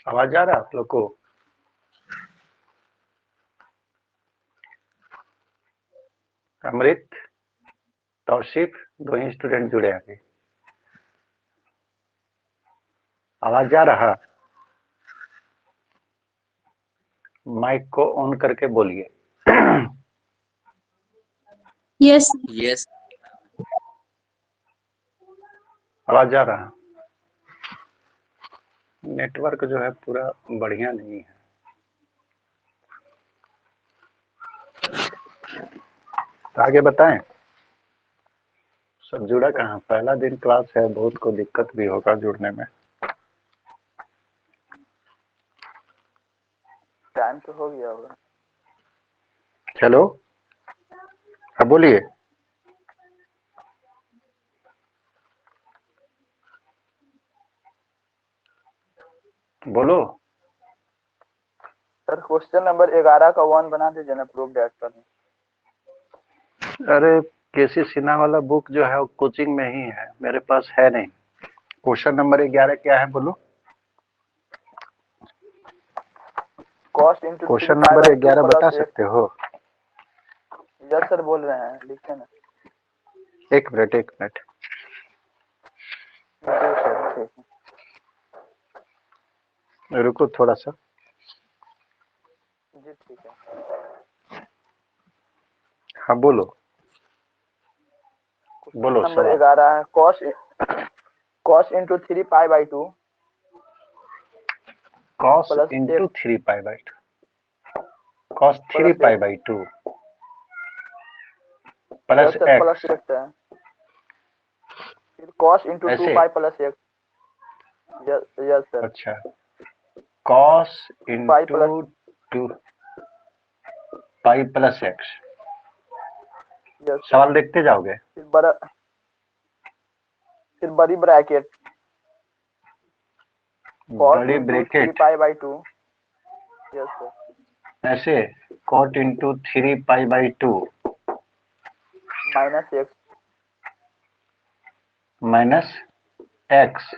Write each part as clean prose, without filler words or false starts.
आवाज आ रहा है आप लोग को? अमृत, तौसीफ, दो ही स्टूडेंट जुड़े हैं अभी। आवाज जा रहा? माइक को ऑन करके बोलिए। यस यस आवाज जा रहा? नेटवर्क जो है पूरा बढ़िया नहीं है। तो आगे बताएं, सब जुड़ा कहाँ? पहला दिन क्लास है, बहुत को दिक्कत भी होगा जुड़ने में। टाइम तो हो गया होगा। चलो अब बोलिए। बोलो। सर क्वेश्चन नंबर 11 का 1 बना दीजिए ना, प्रूफ डेट पर। अरे केसी सिन्हा वाला बुक जो है वो कोचिंग में ही है, मेरे पास है नहीं। क्वेश्चन नंबर 11 क्या है बोलो? कॉस्ट इंटू क्वेश्चन नंबर 11 बता सकते हो? यस सर बोल रहे हैं, लिखे ना। एक मिनट जी सर, ठीक है। रुको थोड़ा सा। जी ठीक है। हाँ बोलो। बोलो नंबर सवाल। 11 है, cos into 3π/2 cos plus into 3π/2, cos 3π/2 plus plus x, x है, फिर cos into 2π plus x. Yes sir. अच्छा, cos pi into plus 2π plus x. Yes sir. सवाल देखते जाओगे? फिर बड़ी ब्रैकेट बड़ी ब्रैकेट 3π/2। Yes sir. ऐसे cot into 3π/2 minus x minus x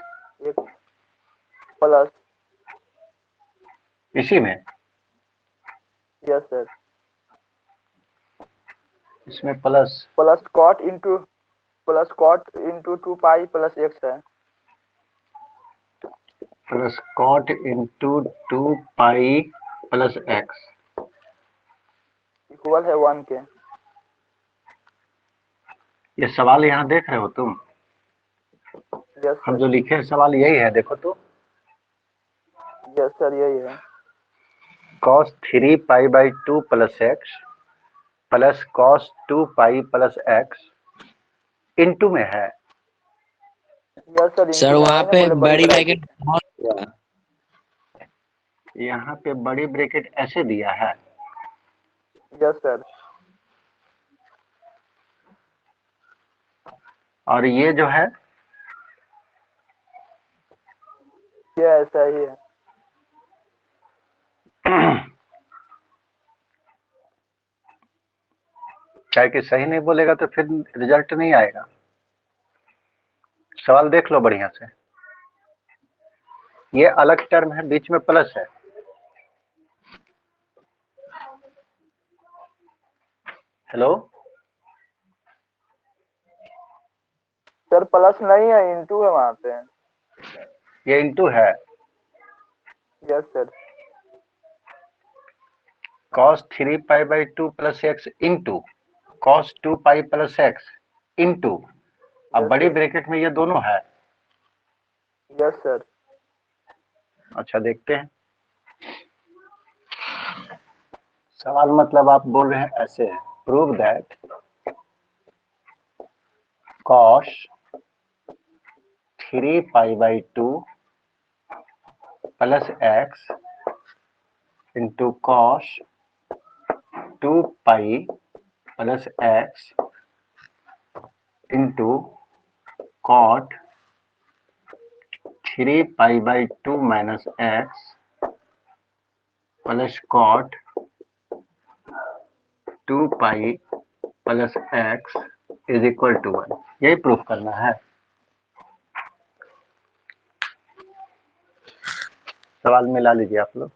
plus, इसी में, यस सर, इसमें plus cot into 2π plus x है, plus cot into 2π plus x equal है 1 के। ये सवाल यहाँ देख रहे हो तुम? यस हम सर। जो लिखे हैं सवाल यही है, देखो तो। यस सर यही है। cos 3π/2 plus x plus cos 2π plus x into में है। Yes sir. सर वहाँ पे बड़ी ब्रैकेट यहाँ पे बड़ी ब्रैकेट ऐसे दिया है। Yes sir. और ये जो है ये ऐसा ही है। क्या कि सही नहीं बोलेगा तो फिर रिजल्ट नहीं आएगा। सवाल देख लो बढ़िया से, ये अलग टर्म है, बीच में प्लस है। हेलो सर प्लस नहीं है, इंटू है वहां पे। ये इंटू है। Yes sir. cos 3 pi by 2 plus x into cos 2 pi plus x into, अब Yes, बड़ी sir. ब्रैकेट में ये दोनों है। Yes sir. अच्छा देखते हैं सवाल, मतलब आप बोल रहे हैं ऐसे है, prove that cos 3 pi by 2 plus x into cos 2 pi plus x into cot 3 pi by 2 minus x plus cot 2 pi plus x is equal to 1। यही प्रूफ करना है। सवाल मिला लीजिए आप लोग।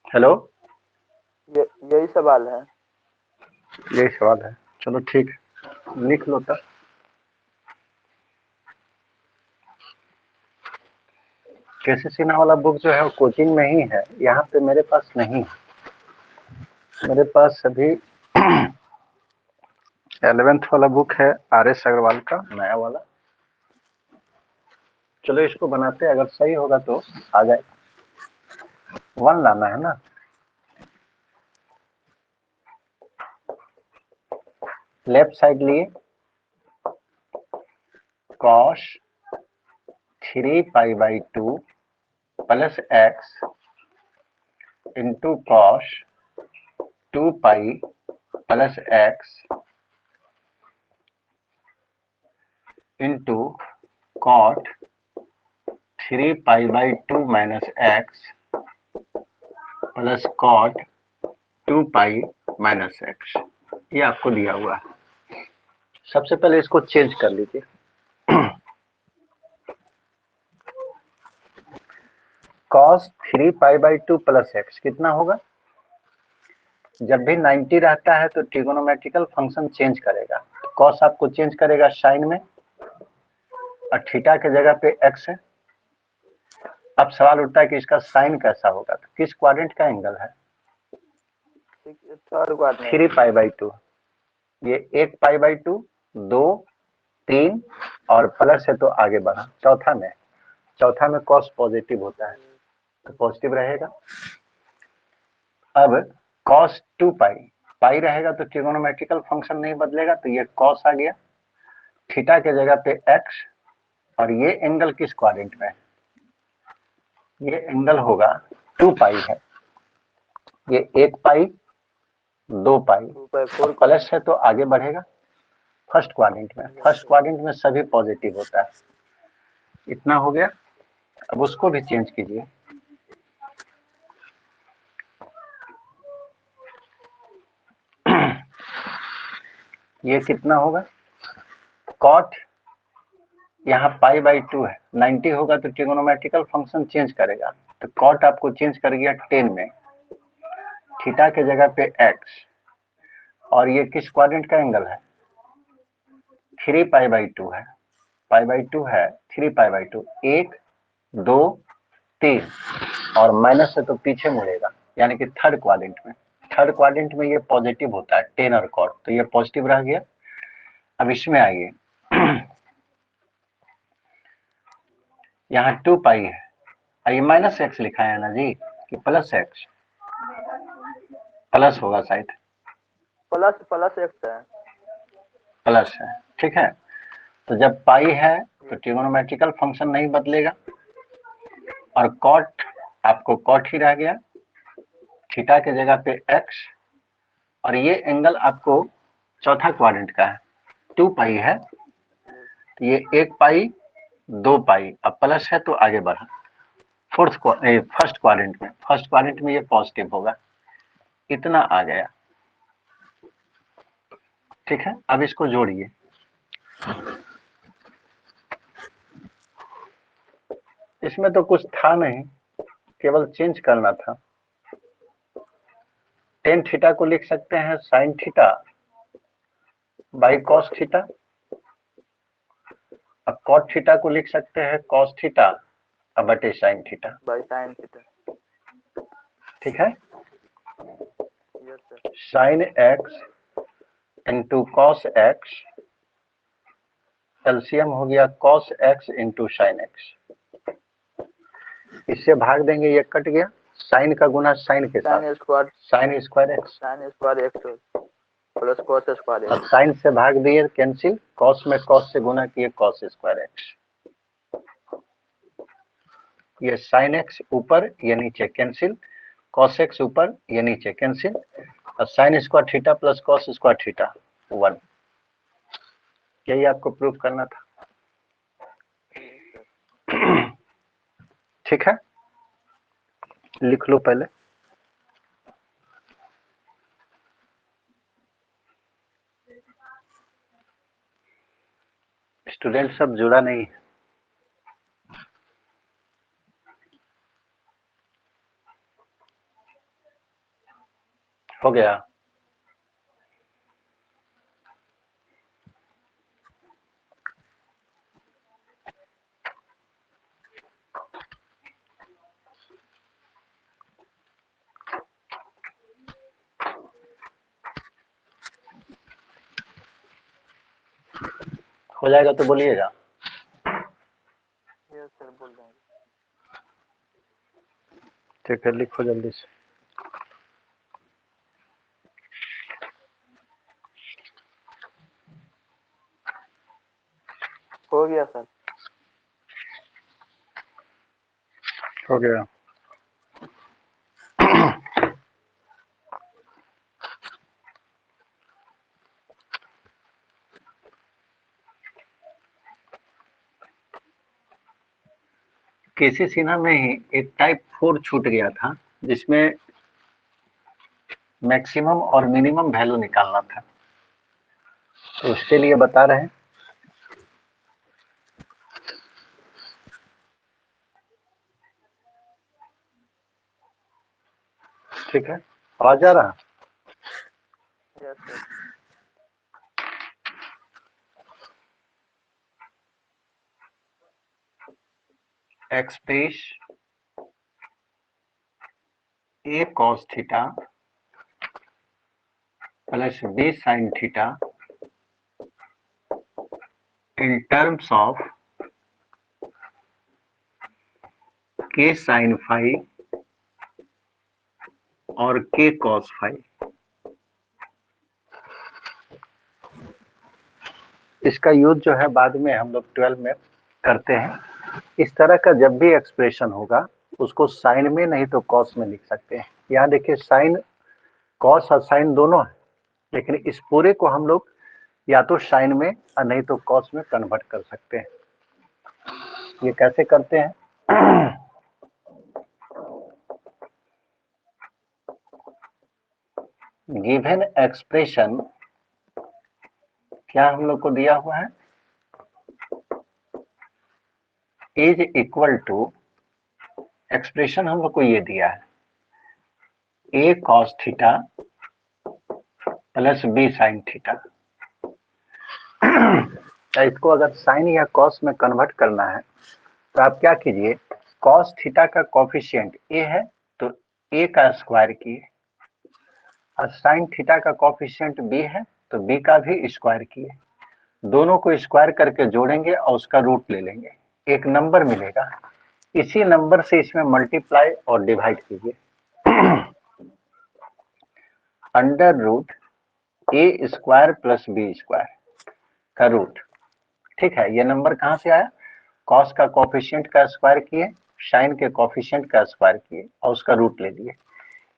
हेलो यही सवाल है। यही सवाल है, चलो ठीक है, लिख लो तब। केसीसीना वाला बुक जो है वो कोचिंग में ही है, यहाँ पे मेरे पास नहीं है। मेरे पास अभी 11th वाला बुक है RS अग्रवाल का नया वाला। चलो इसको बनाते हैं, अगर सही होगा तो आ जाए। 1 लाना है ना। लेफ्ट साइड लिए cos 3 pi by 2 plus x into cos 2 pi plus x into cot 3 pi by 2 minus x plus cot 2 pi minus x. ये आपको दिया हुआ है। सबसे पहले इसको चेंज कर लीजिए। cos 3 pi by 2 plus x कितना होगा? जब भी 90 रहता है तो ट्रिगोनोमेट्रिकल फंक्शन चेंज करेगा। तो cos आपको चेंज करेगा साइन में, और थीटा के जगह पे x है। अब सवाल उठता है कि इसका साइन कैसा होगा, तो किस क्वाड्रेंट का एंगल है? Third quadrant. 3 पाई बाई 2, ये 1 पाई बाई 2, 2, 3 और प्लस है तो आगे बढ़ा। चौथा में cos पॉजिटिव होता है तो पॉजिटिव रहेगा। अब cos 2 पाई, पाई रहेगा तो ट्रिगोनोमेट्रिकल फंक्शन नहीं बदलेगा, तो ये cos आ गया। थीटा के जगह पे x, और ये एंगल किस क्वाड्रेंट में है? ये एंगल होगा 2 पाई है, ये 1 पाई 2 पाई, अब प्लस है तो आगे बढ़ेगा फर्स्ट क्वाड्रेंट में। फर्स्ट क्वाड्रेंट में सभी पॉजिटिव होता है। इतना हो गया। अब उसको भी चेंज कीजिए। ये कितना होगा? cot यहाँ पाई बाई 2 है, 90 होगा तो ट्रिगोनोमेट्रिकल फंक्शन चेंज करेगा, तो cot आपको चेंज कर गया 10 में, थीटा के जगह पे x, और ये किस क्वाड्रेंट का एंगल है? 3 पाई बाई 2 है, पाई बाई 2 है, 3 पाई बाई 2, 1 2 3 और माइनस है तो पीछे मुड़ेगा, यानी कि थर्ड क्वाड्रेंट में। थर्ड क्वाड्रेंट में ये पॉजिटिव होता है 10 और cot, तो ये पॉजिटिव रह गया। अब इसमें आइए, यहाँ 2 पाई है, ये माइनस एक्स लिखा है ना जी, कि प्लस एक्स? प्लस होगा शायद, प्लस एक्स है। प्लस है, ठीक है। तो जब पाई है तो ट्रिगोनोमेट्रिकल फंक्शन नहीं बदलेगा, और cot आपको cot ही रह गया, थीटा के जगह पे x और ये एंगल आपको चौथा क्वाड्रेंट का है, 2 पाई है, तो ये 1 पाई 2 पाई, अब प्लस है तो आगे बढ़ा। फर्स्ट क्वाड्रेंट में ये पॉजिटिव होगा, इतना आ गया। ठीक है, अब इसको जोड़िए। इसमें तो कुछ था नहीं, केवल चेंज करना था। टेन थीटा को लिख सकते हैं sine theta by cos theta, अब कॉट थीटा को लिख सकते हैं कॉस थीटा अब बटे sine theta by sine theta. ठीक है, yes sir. Sine x into cos x, LCM हो गया cos x into sine x. इससे भाग देंगे, ये कट गया, साइन का गुना साइन के साथ, sine square x plus cos square और एक्स। साइन से भाग दिए कैंसिल, कॉस में कॉस से गुना किए कॉस स्क्वायर एक्स। ये साइन एक्स ऊपर ये नीचे कैंसिल, कॉस एक्स ऊपर ये नीचे कैंसिल, और sine square theta plus cos square theta 1। यही आपको प्रूफ करना था। ठीक है, लिख लो पहले। स्टूडेंट सब जुड़ा नहीं है। हो गया, हो जाएगा तो बोलिएगा। यस सर, बोल देंगे। ठीक है, लिखो जल्दी से। हो गया सर। हो गया। केसी सिन्हा में ही एक टाइप 4 छूट गया था, जिसमें मैक्सिमम और मिनिमम वैल्यू निकालना था, तो उसके लिए बता रहे हैं। ठीक है, आवाज आ रहा? Yes sir. Express A cos theta plus B sine theta in terms of K sine phi और के कॉस फाई। इसका यूज जो है बाद में हम लोग 12 में करते हैं। इस तरह का जब भी एक्सप्रेशन होगा उसको साइन में नहीं तो कॉस में लिख सकते हैं। यहाँ देखिए साइन, कॉस और साइन दोनों है, लेकिन इस पूरे को हम लोग या तो साइन में और नहीं तो कॉस में कन्वर्ट कर सकते हैं। ये कैसे करते हैं? गिवन एक्सप्रेशन क्या हम लोग को दिया हुआ है, इज इक्वल टू, एक्सप्रेशन हम लोग को ये दिया है A cos theta plus B sine theta. इसको अगर साइन या कॉस में कन्वर्ट करना है तो आप क्या कीजिए, कॉस थीटा का कॉफिशिएंट ए है तो ए का स्क्वायर किए, और साइन थीटा का कॉफिशिएंट बी है तो बी का भी स्क्वायर किए। दोनों को स्क्वायर करके जोड़ेंगे और उसका रूट ले लेंगे, एक नंबर मिलेगा। इसी नंबर से इसमें मल्टीप्लाई और डिवाइड कीजिए। Under root A square plus B square का रूट। ठीक है, ये नंबर कहां से आया, कॉस का कॉफिशिएंट का स्क्वायर किए, साइन के कॉफिशिएंट का स्क्वायर किए और उसका रूट ले लिए।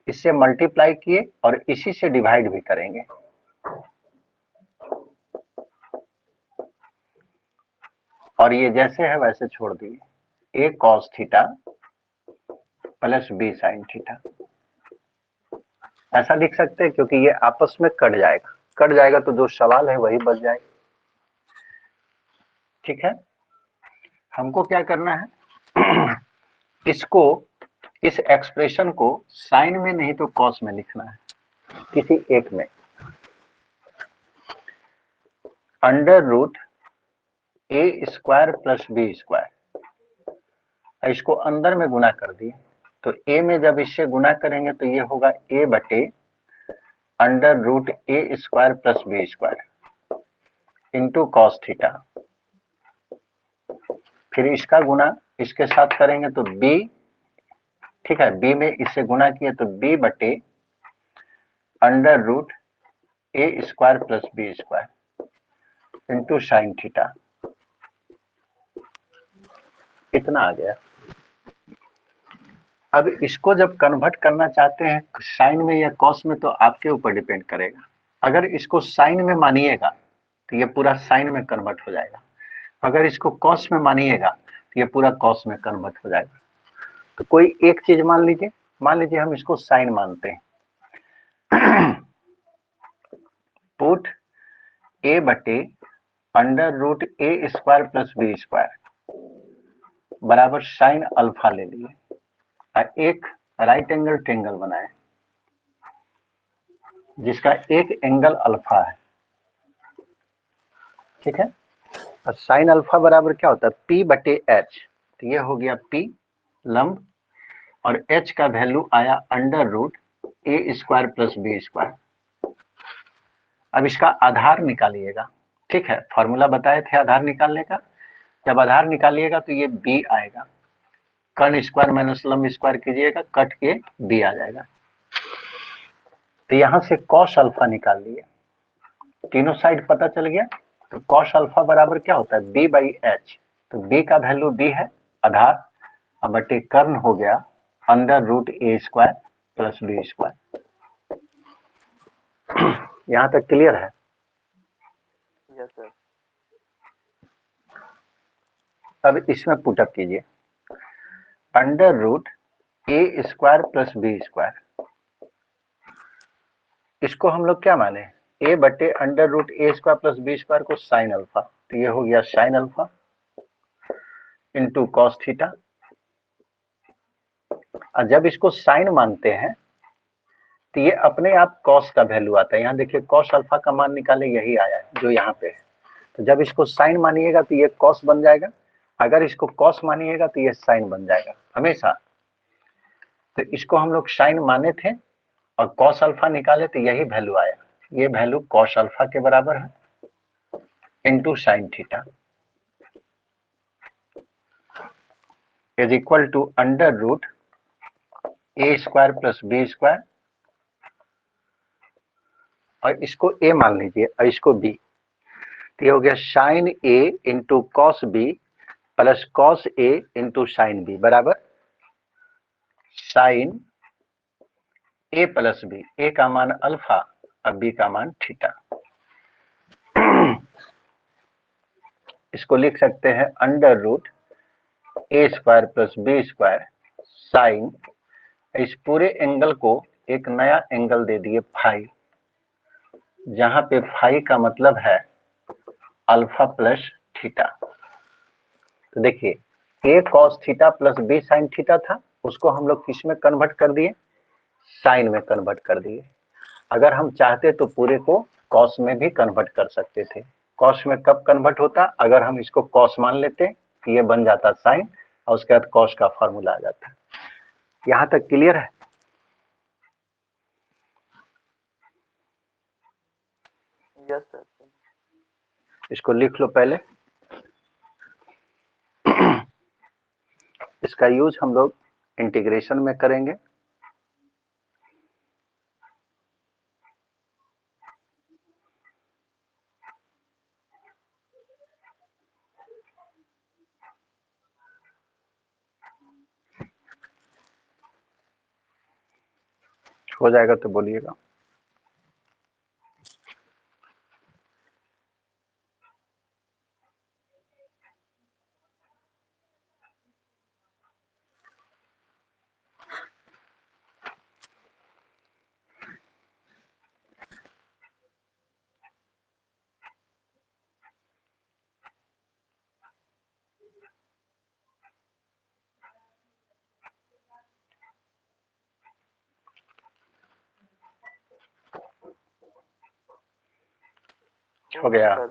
इससे मल्टीप्लाई किए और इसी से डिवाइड भी करेंगे। और ये जैसे है वैसे छोड़ दिए, a cos theta plus b sin theta, ऐसा लिख सकते हैं क्योंकि ये आपस में कट जाएगा तो जो सवाल है वही बच जाएगा। ठीक है, हमको क्या करना है इसको, इस एक्सप्रेशन को साइन में नहीं तो कॉस में लिखना है, किसी एक में। Under root A square plus B square, इसको अंदर में गुना कर दिए तो ए में जब इससे गुना करेंगे तो ये होगा ए बटे under root A square plus B square into cos theta. फिर इसका गुना इसके साथ करेंगे तो b, ठीक है, b में इससे गुना किया तो b बटे under root A square plus B square into sine theta. इतना आ गया। अब इसको जब कन्वर्ट करना चाहते हैं साइन में या कॉस में तो आपके ऊपर डिपेंड करेगा। अगर इसको साइन में मानिएगा तो ये पूरा साइन में कन्वर्ट हो जाएगा, अगर इसको कॉस में मानिएगा तो ये पूरा कॉस में कन्वर्ट हो जाएगा। तो कोई एक चीज मान लीजिए हम इसको साइन मानते हैं पुट ए बटे under root A square plus B square बराबर साइन अल्फा ले लिए और एक राइट एंगल ट्रायंगल बनाए जिसका एक एंगल अल्फा है। ठीक है, और साइन अल्फा बराबर क्या होता है P बटे एच, तो ये हो गया P लंब और H का वैल्यू आया under root A square plus B square. अब इसका आधार निकालिएगा, ठीक है, फॉर्मूला बताए थे आधार निकालने का, जब आधार निकालिएगा तो ये B आएगा, कर्ण स्क्वायर माइनस लंब स्क्वायर कीजिएगा, कट के B आ जाएगा। तो यहां से कॉस अल्फा निकाल लिए, तीनों साइड पता चल गया। तो कॉस अल्फा बराबर क्या होता है b बाई एच, तो b का वैल्यू b है आधार, अब बटे कर्ण हो गया under root A square plus B square. यहां तक क्लियर है? Yes sir. अब इसमें पुटअप कीजिए under root A square plus B square, इसको हम लोग क्या माने a बटे under root A square plus B square को साइन अल्फा, तो ये हो गया sine alpha into cos theta. और जब इसको साइन मानते हैं तो ये अपने आप कॉस का वैल्यू आता है, यहाँ देखिए कॉस अल्फा का मान निकाले यही आया है जो यहाँ पे है। तो जब इसको साइन मानिएगा तो ये कॉस बन जाएगा, अगर इसको कॉस मानिएगा तो ये साइन बन जाएगा हमेशा। तो इसको हम लोग साइन माने थे और कॉस अल्फा निकाले तो यही वैल्यू आया, ये वैल्यू कॉस अल्फा के बराबर है into sine theta is equal to under root A square plus B square, और इसको a मान लीजिए और इसको b, तो ये हो गया sine a into cos B plus cos a into sine B बराबर sine a plus B, a का मान अल्फा और b का मान थीटा। इसको लिख सकते हैं under root A square plus B square sine, इस पूरे एंगल को एक नया एंगल दे दिए फाई, जहां पे फाई का मतलब है अल्फा प्लस थीटा। तो देखिए a cos theta plus b sin theta था, उसको हम लोग किस में कन्वर्ट कर दिए साइन में कन्वर्ट कर दिए। अगर हम चाहते तो पूरे को कॉस में भी कन्वर्ट कर सकते थे। कॉस में कब कन्वर्ट होता, अगर हम इसको कॉस मान लेते तो ये बन जाता साइन और उसके बाद कॉस का फॉर्मूला आ जाता। यहां तक क्लियर है? Yes sir. इसको लिख लो पहले। इसका यूज हम लोग इंटीग्रेशन में करेंगे। हो जाएगा तो बोलिएगा। हो गया, सर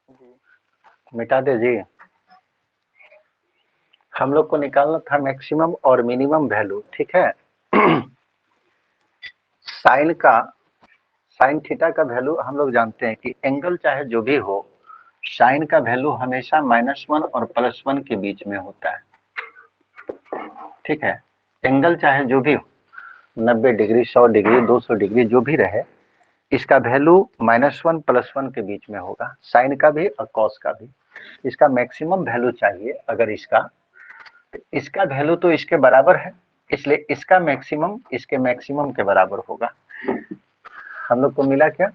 जी। मिटा दे जी। हम लोग को निकालना था मैक्सिमम और मिनिमम वैल्यू, ठीक है। साइन थीटा का वैल्यू हम लोग जानते हैं कि एंगल चाहे जो भी हो, साइन का वैल्यू हमेशा -1 और +1 के बीच में होता है, ठीक है। एंगल चाहे जो भी हो, 90 डिग्री, 100 डिग्री, 200 डिग्री, जो भी रहे, इसका वैल्यू -1 +1 के बीच में होगा, साइन का भी और कॉस का भी। इसका मैक्सिमम वैल्यू चाहिए, अगर इसका वैल्यू तो इसके बराबर है, इसलिए इसका मैक्सिमम इसके मैक्सिमम के बराबर होगा। हम लोग को मिला क्या?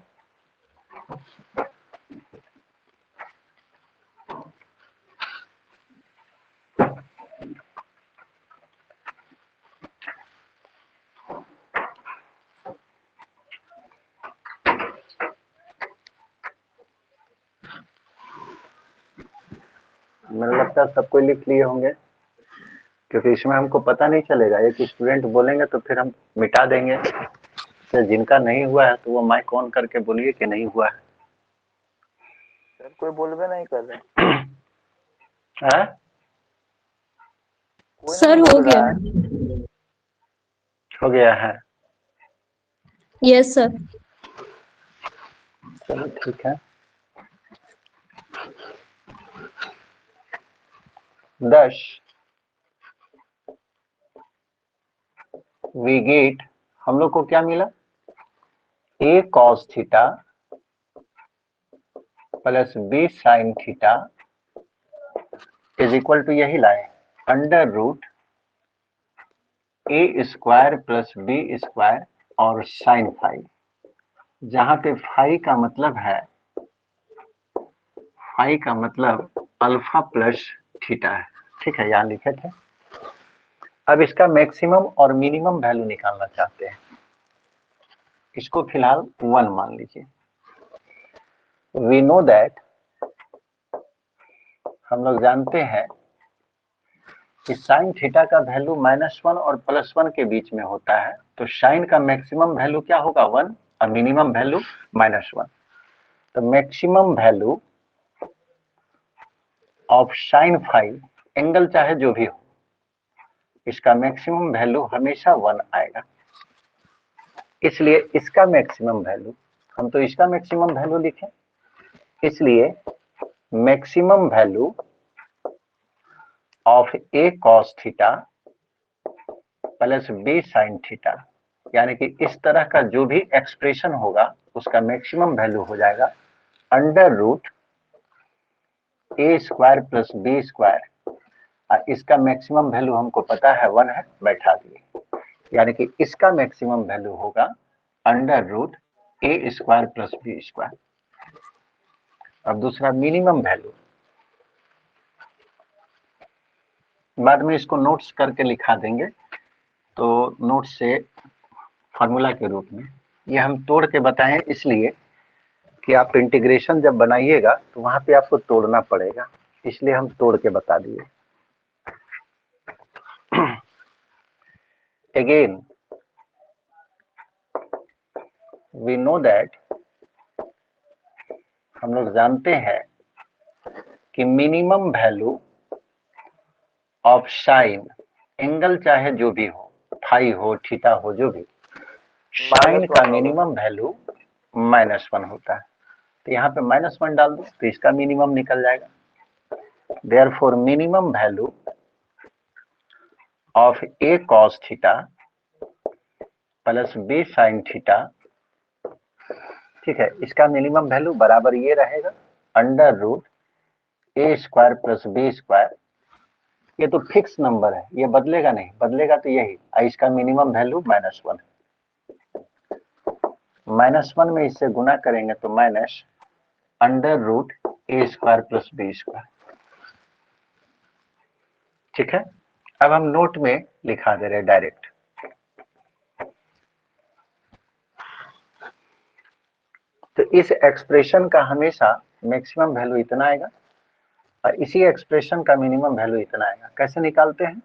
मुझे लगता है सब कोई लिख लिए होंगे, क्योंकि इसमें हमको पता नहीं चलेगा। एक स्टूडेंट बोलेंगे तो फिर हम मिटा देंगे। तो जिनका नहीं हुआ है तो वो माइक ऑन करके बोलिए कि नहीं हुआ है। सर कोई बोलबे नहीं कर रहे, है? कोई सर नहीं हो बोल गया। रहा है। हो गया है, यस सर। चलो ठीक है। 10 वी गेट, हम लोग को क्या मिला? a cos theta plus b sin theta is equal to, यही लाए, under root a square plus b square और साइन फाई, जहां पे फाई का मतलब अल्फा प्लस थीटा है, ठीक है, यहां लिखे थे। अब इसका मैक्सिमम और मिनिमम वैल्यू निकालना चाहते हैं। इसको फिलहाल 1 मान लीजिए। वी नो दैट, हम लोग जानते हैं कि साइन थीटा का वैल्यू -1 और +1 के बीच में होता है, तो साइन का मैक्सिमम वैल्यू क्या होगा? 1, और मिनिमम वैल्यू -1। तो maximum value of sine phi, angle चाहे जो भी हो, इसका मैक्सिमम वैल्यू हमेशा 1 आएगा। इसलिए इसका मैक्सिमम वैल्यू, हम तो इसका मैक्सिमम वैल्यू लिखें, इसलिए maximum value of a cos theta plus b sin theta, यानी कि इस तरह का जो भी एक्सप्रेशन होगा उसका मैक्सिमम वैल्यू हो जाएगा under root a square plus b square, और इसका मैक्सिमम वैल्यू हमको पता है 1 है, बैठा दिए, यानी कि इसका मैक्सिमम वैल्यू होगा under root a square plus b square. अब दूसरा मिनिमम वैल्यू, बाद में इसको नोट्स करके लिखा देंगे, तो नोट्स से फार्मूला के रूप में ये हम तोड़ के बताएं, इसलिए कि आप इंटीग्रेशन जब बनाइएगा तो वहां पे आपको तोड़ना पड़ेगा, इसलिए हम तोड़ के बता दिए। अगेन वी नो दैट, हम लोग जानते हैं कि minimum value of sign, angle चाहे जो भी हो, फाई हो, थीटा हो, जो भी, साइन का मिनिमम वैल्यू -1 होता है। तो यहाँ पे -1 डाल दो तो इसका मिनिमम निकल जाएगा। Therefore minimum value of a cos theta plus b sin theta, ठीक है, इसका मिनिमम वैल्यू बराबर ये रहेगा under root a square plus b square. ये तो फिक्स नंबर है, ये बदलेगा नहीं, बदलेगा तो यही, इसका मिनिमम वैल्यू -1 है। -1 में इससे गुना करेंगे तो -√a² + b²। ठीक है, अब हम नोट में लिखा दे रहे हैं डायरेक्ट। तो इस एक्सप्रेशन का हमेशा मैक्सिमम वैल्यू इतना आएगा और इसी एक्सप्रेशन का मिनिमम वैल्यू इतना आएगा। कैसे निकालते हैं?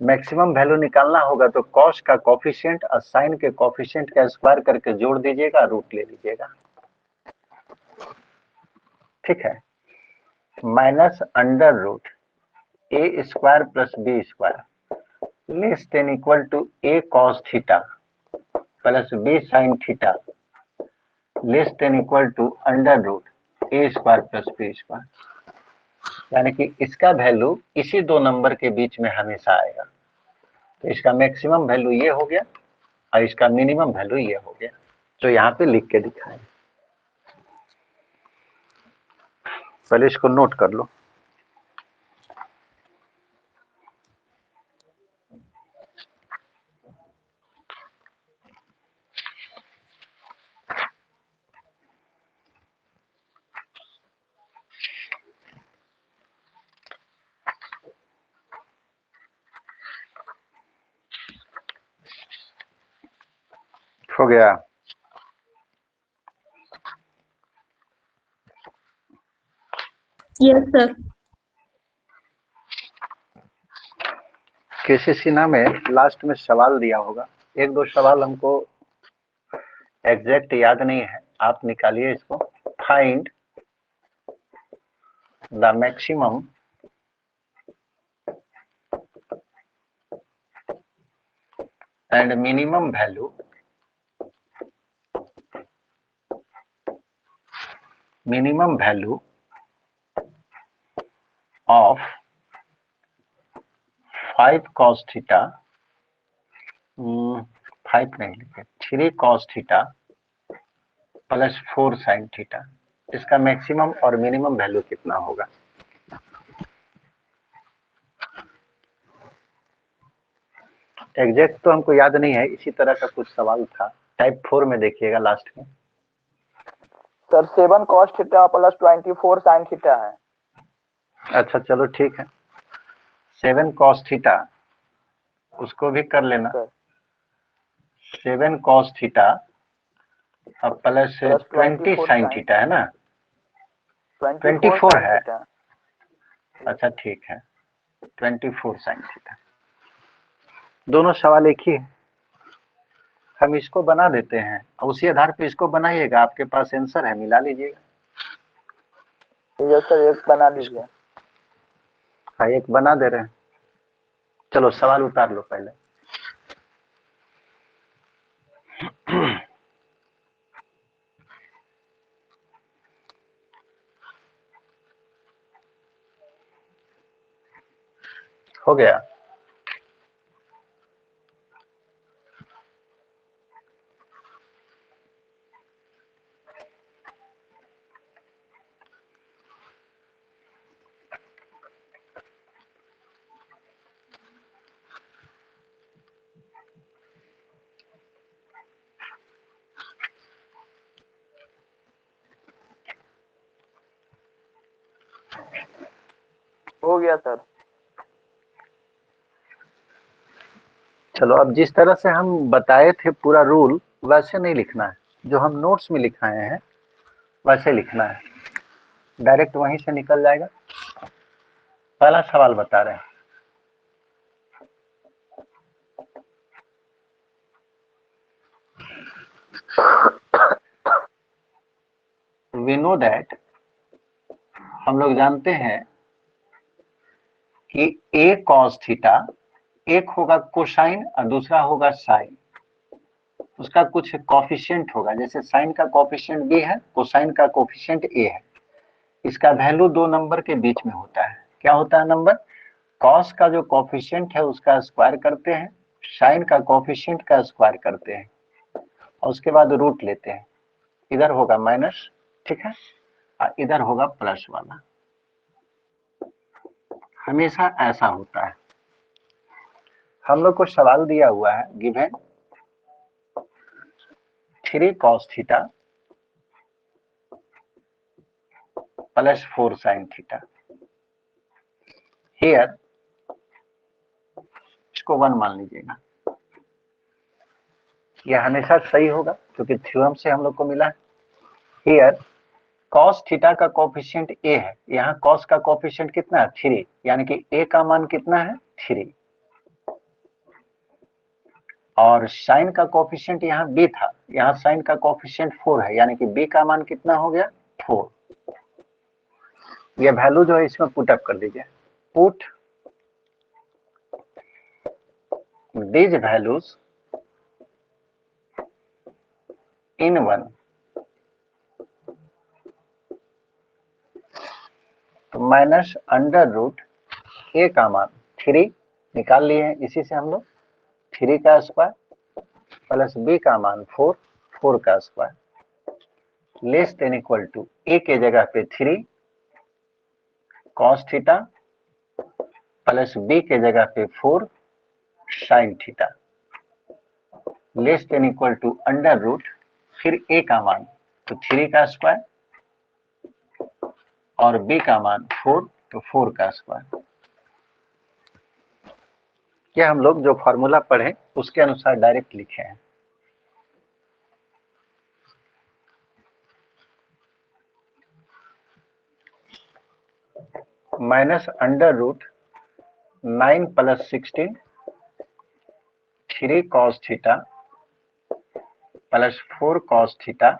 मैक्सिमम वैल्यू निकालना होगा तो कॉस का कोफिशिएंट और साइन के कोफिशिएंट का स्क्वायर करके जोड़ दीजिएगा, रूट ले लीजिएगा। ठीक है, -√a² + b² less than equal to a cos theta plus b sin theta less than equal to √a² + b²। यानी कि इसका वैल्यू इसी दो नंबर के बीच में हमेशा आएगा। तो इसका मैक्सिमम वैल्यू ये हो गया और इसका मिनिमम वैल्यू ये हो गया, जो यहाँ पे लिख के दिखाएं। पहले इसको नोट कर लो। हो गया? Yes, sir. किसी सिन्हा में लास्ट में सवाल दिया होगा, एक दो सवाल हमको एग्जैक्ट याद नहीं है, आप निकालिए इसको। Find the maximum and minimum value of 5 cos theta 5 नहीं लिखे, 3 cos theta plus 4 sin theta. इसका मैक्सिमम और मिनिमम वैल्यू कितना होगा? एग्जैक्ट तो हमको याद नहीं है, इसी तरह का कुछ सवाल था। टाइप 4 में देखिएगा लास्ट में। Sir 7 cos theta plus 24 sin theta है। अच्छा चलो ठीक है, 7 cos थीटा उसको भी कर लेना। 7 cos थीटा अब प्लस 20 sin थीटा है ना? 24 है। अच्छा ठीक है, 24 sin थीटा। दोनों सवाल एक ही है, हम इसको बना देते हैं और उसी आधार पे इसको बनाइएगा। आपके पास आंसर है, मिला लीजिएगा। यस सर, एक बना लीजिए। हाँ, एक बना दे रहे हैं। चलो सवाल उतार लो पहले। हो गया? हो गया सर। चलो अब जिस तरह से हम बताए थे पूरा रूल वैसे नहीं लिखना है, जो हम नोट्स में लिखाए हैं वैसे लिखना है, डायरेक्ट वहीं से निकल जाएगा। पहला सवाल बता रहे हैं, वी नो दैट, हम लोग जानते हैं कि a cos थीटा एक होगा कोसाइन और दूसरा होगा साइन। उसका कुछ कोफिशिएंट होगा, जैसे साइन का कोफिशिएंट b है, कोसाइन का कोफिशिएंट a है। इसका वैल्यू दो नंबर के बीच में होता है। क्या होता है नंबर? कॉस का जो कोफिशिएंट है उसका स्क्वायर करते हैं, साइन का कोफिशिएंट का स्क्वायर करते हैं और उसके बाद रूट लेते हैं। इधर होगा माइनस, ठीक है, और इधर होगा प्लस वाला। हमेशा ऐसा होता है। हम लोग को सवाल दिया हुआ है, given 3 cos theta plus 4 sin theta. Here इसको 1 मान लीजिएगा। यह हमेशा सही होगा क्योंकि थ्योरम से हम लोग को मिला है। हियर cos थीटा का कोफिशिएंट a है, यहाँ cos का कोफिशिएंट कितना है 3, यानी कि a का मान कितना है 3, और sin का कोफिशिएंट यहाँ b था, यहाँ sin का कोफिशिएंट 4 है, यानी कि b का मान कितना हो गया 4। ये वैल्यू जो है इसमें पुट अप कर दीजिए। पुट these values in 1, तो माइनस अंडर रूट a का मान 3 निकाल लिए हैं, इसी से हम लोग 3 का स्क्वायर प्लस b का मान 4, 4 का square less than equal to a के जगह पे 3 cos थीटा प्लस b के जगह पे 4 sin theta less than equal to under root फिर a का मान तो 3 का स्क्वायर और b का मान 4 तो 4 का स्क्वायर। यह हम लोग जो फॉर्मूला पढ़े उसके अनुसार डायरेक्ट लिखे हैं। Minus under root 9 plus 16 3 cos theta plus 4 cos theta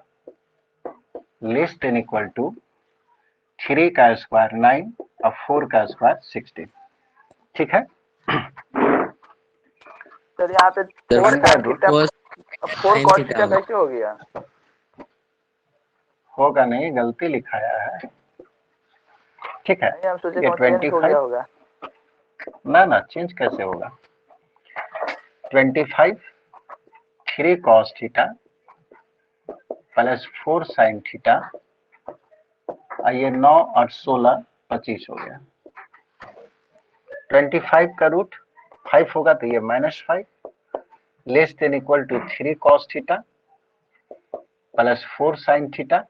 less than equal to 3 का स्क्वायर 9 और 4 का स्क्वायर 16। ठीक है सर यहाँ पे 4 sin थीटा 4 cos थीटा कैसे हो गया? होगा नहीं, गलती लिखाया है। ठीक है, नहीं हम सोचे कौन चेंज हो गया होगा। ना चेंज कैसे होगा। 25 3 cos theta plus 4 sin theta, ये 9 और 16 25 हो गया। 25 का रूट 5 होगा तो ये -5 less than equal to 3 cos theta plus 4 sin theta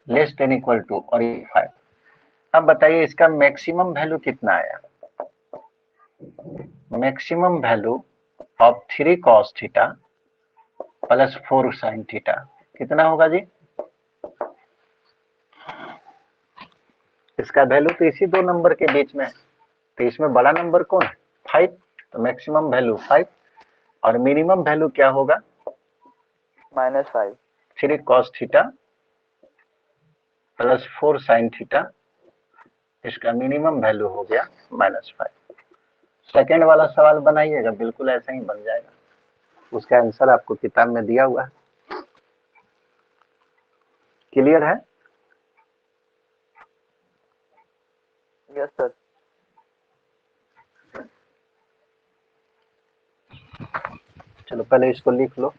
less than equal to और ये 5। अब बताइए इसका मैक्सिमम वैल्यू कितना आया। Maximum value of 3 cos theta plus 4 sin theta कितना होगा जी? इसका वैल्यू तो इसी दो नंबर के बीच में है, तो इसमें बड़ा नंबर कौन है 5, तो मैक्सिमम वैल्यू 5 और मिनिमम वैल्यू क्या होगा -5 3 cos theta plus 4 sin theta, इसका मिनिमम वैल्यू हो गया -5। सेकेंड वाला सवाल बनाइएगा, बिल्कुल ऐसा ही बन जाएगा, उसका आंसर आपको किताब में दिया हुआ है। क्लियर है? Yes sir. चलो पहले इसको लिख लो।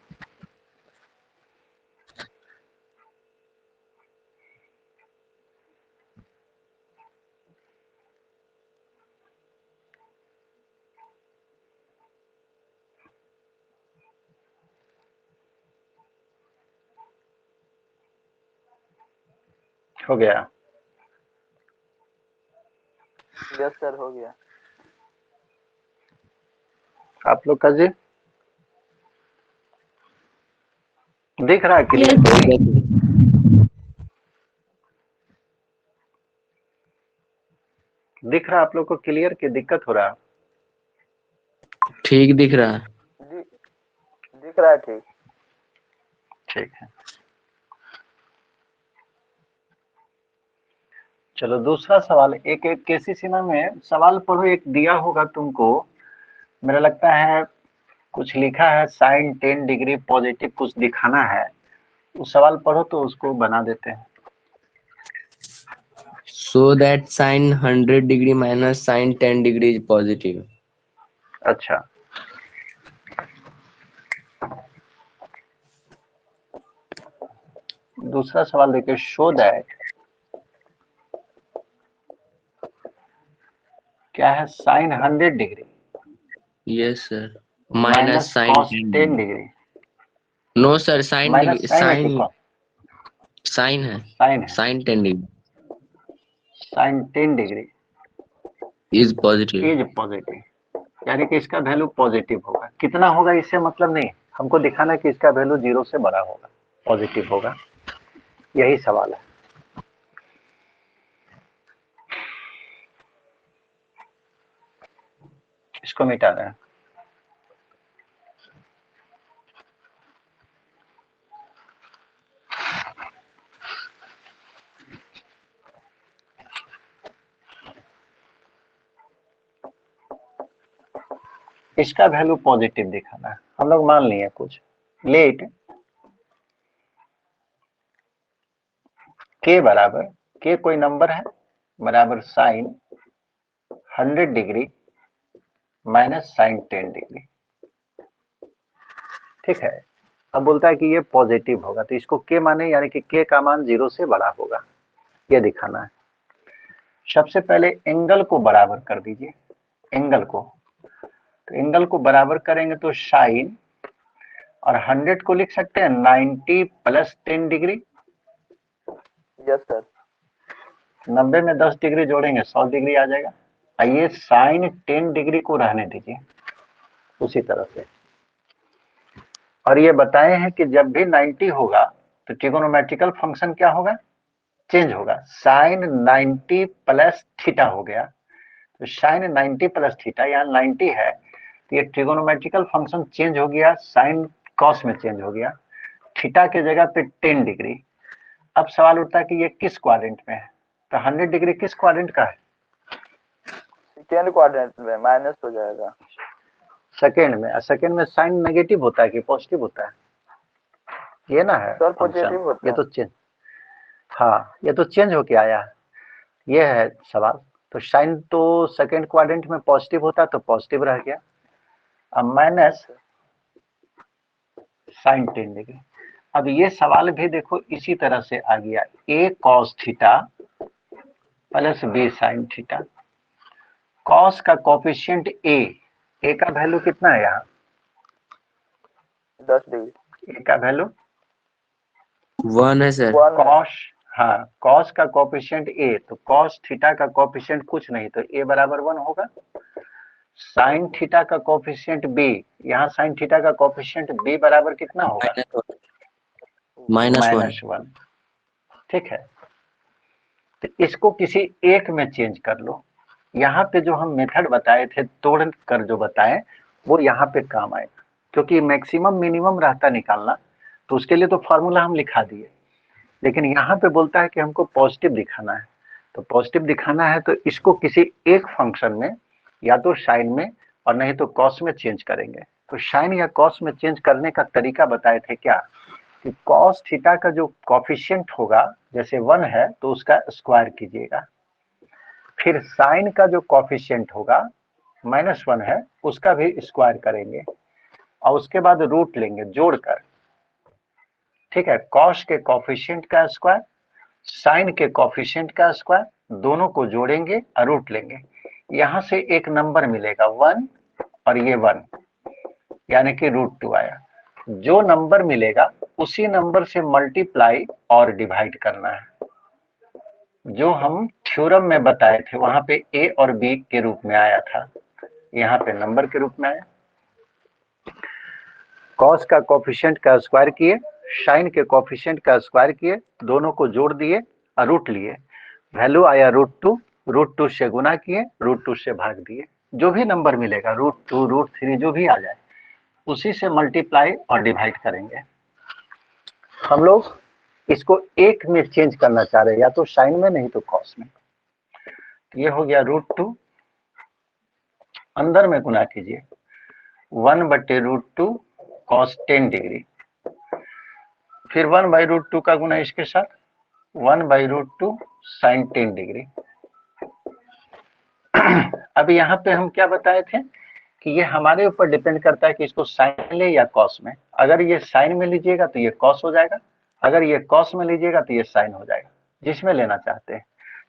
हो गया? यस सर हो गया। आप लोग का जी दिख रहा है क्लियर? दिख रहा है आप लोग को क्लियर की दिक्कत हो रहा है? ठीक दिख रहा है। दिख रहा है ठीक। ठीक है, चलो दूसरा सवाल। एक केसीसी में सवाल पढ़ो, एक दिया होगा तुमको, मेरा लगता है कुछ लिखा है sin 10 डिग्री पॉजिटिव कुछ दिखाना है, उस सवाल पढ़ो तो उसको बना देते हैं। So that sin 100 degree minus sin 10 degree is positive. अच्छा, दूसरा सवाल देखिए। शो दैट क्या है, sine 100 degree yes sir, minus minus sine cos 10 degree, no sir, sine minus sine है कि साइन कॉस? साइन है, साइन है, sine 10 degree sine 10 degree is positive. Is positive, यानी कि इसका वैल्यू पॉजिटिव होगा। कितना होगा इससे मतलब नहीं, हमको दिखाना कि इसका वैल्यू 0 से बड़ा होगा, पॉजिटिव होगा, यही सवाल है। इसको मिटा दें। इसका वैल्यू पॉजिटिव दिखाना है, हम लोग मान लिए कुछ, लेट के बराबर, के कोई नंबर है, बराबर sine 100 degree minus sine 10 degree. ठीक है, अब बोलता है कि ये पॉजिटिव होगा, तो इसको के माने, यानी कि के का मान 0 से बड़ा होगा, ये दिखाना है। सबसे पहले एंगल को बराबर कर दीजिए, एंगल को, तो एंगल को बराबर करेंगे तो साइन, और 100 को लिख सकते हैं 90 प्लस 10 डिग्री। Yes sir. 90 में 10 डिग्री जोड़ेंगे 100 डिग्री आ जाएगा। आइए साइन 10 डिग्री को रहने दीजिए उसी तरह से, और ये बताए हैं कि जब भी 90 होगा तो ट्रिगोनोमेट्रिकल फंक्शन क्या होगा, चेंज होगा। साइन 90 प्लस थीटा हो गया, तो साइन 90 प्लस थीटा, यहाँ 90 है तो ये ट्रिगोनोमेट्रिकल फंक्शन चेंज हो गया, साइन कॉस में चेंज हो गया, थीटा के जगह पे 10 डिग्री। अब सवाल उठता है कि ये किस क्वाड्रेंट में है, तो 100 डिग्री किस क्वाड्रेंट का है, सेकेंड क्वाड्रेंट में, माइनस हो जाएगा सेकेंड में। सेकेंड में साइन नेगेटिव होता है कि पॉजिटिव होता है, ये ना है सर, फंक्शन, पॉजिटिव होता ये है। तो चेंज, हाँ ये तो चेंज होके आया है, ये है सवाल। तो साइन तो सेकेंड क्वाड्रेंट में पॉजिटिव होता तो पॉजिटिव रह गया, अब माइनस साइन 10 डिग्री। अब ये सवाल भी देखो इसी तरह से आ गया, A cos theta plus B sine theta. Cos का कोफिशिएंट ए का वैल्यू कितना है यहाँ, 10 डिग्री। ए का वैल्यू 1 है सर। 1 है। कॉस, हाँ कॉस का कोफिशिएंट ए, तो कॉस थीटा का कोफिशिएंट कुछ नहीं, तो ए बराबर 1 होगा। साइन थीटा का कोफिशिएंट बी, यहाँ साइन थीटा का कोफिशिएंट बी बराबर कितना होगा, -1। -1। ठीक है, तो इसको किसी एक में चेंज कर लो। यहाँ पे जो हम मेथड बताए थे तोड़ कर जो बताए, वो यहाँ पे काम आएगा, क्योंकि मैक्सिमम मिनिमम रहता निकालना, तो उसके लिए तो फॉर्मूला हम लिखा दिए, लेकिन यहाँ पे बोलता है कि हमको पॉजिटिव दिखाना है। तो पॉजिटिव दिखाना है तो इसको किसी एक फंक्शन में, या तो साइन में और नहीं तो कॉस में चेंज करेंगे। तो साइन या कॉस में चेंज करने का तरीका बताए थे क्या, कि कॉस थीटा का जो कॉफिशिएंट होगा, जैसे 1 है तो उसका स्क्वायर कीजिएगा, फिर साइन का जो कॉफिशिएंट होगा -1 है उसका भी स्क्वायर करेंगे, और उसके बाद रूट लेंगे जोड़कर। ठीक है, कॉस के कॉफिशिएंट का स्क्वायर, साइन के कॉफिशिएंट का स्क्वायर, दोनों को जोड़ेंगे और रूट लेंगे, यहां से एक नंबर मिलेगा 1, और ये 1, यानी कि √2 आया। जो नंबर मिलेगा उसी नंबर से मल्टीप्लाई और डिवाइड करना है, जो हम थ्योरम में बताए थे वहां पे ए और बी के रूप में आया था, यहाँ पे नंबर के रूप में आया। कॉस का कोफिशिएंट का स्क्वायर किए, साइन के कोफिशिएंट का स्क्वायर किए, दोनों को जोड़ दिए और रूट लिए, वैल्यू आया √2, √2 से गुना किए, √2 से भाग दिए, जो भी नंबर मिलेगा √2 √3 जो भी आ जाए उसी से मल्टीप्लाई और डिवाइड करेंगे। हम लोग इसको एक में चेंज करना चाह रहे हैं, या तो साइन में नहीं तो कॉस में। ये हो गया √2, अंदर में गुना कीजिए 1/√2 कॉस 10 डिग्री, फिर 1/√2 का गुना इसके साथ 1/√2 साइन 10 डिग्री। अब यहाँ पे हम क्या बताए थे कि ये हमारे ऊपर डिपेंड करता है कि इसको साइन ले या कॉस में। अगर ये साइन में लीजिएगा तो ये कॉस हो जाएगा, अगर ये कॉस में लीजिएगा तो ये साइन हो जाएगा, जिसमें लेना चाहते हैं।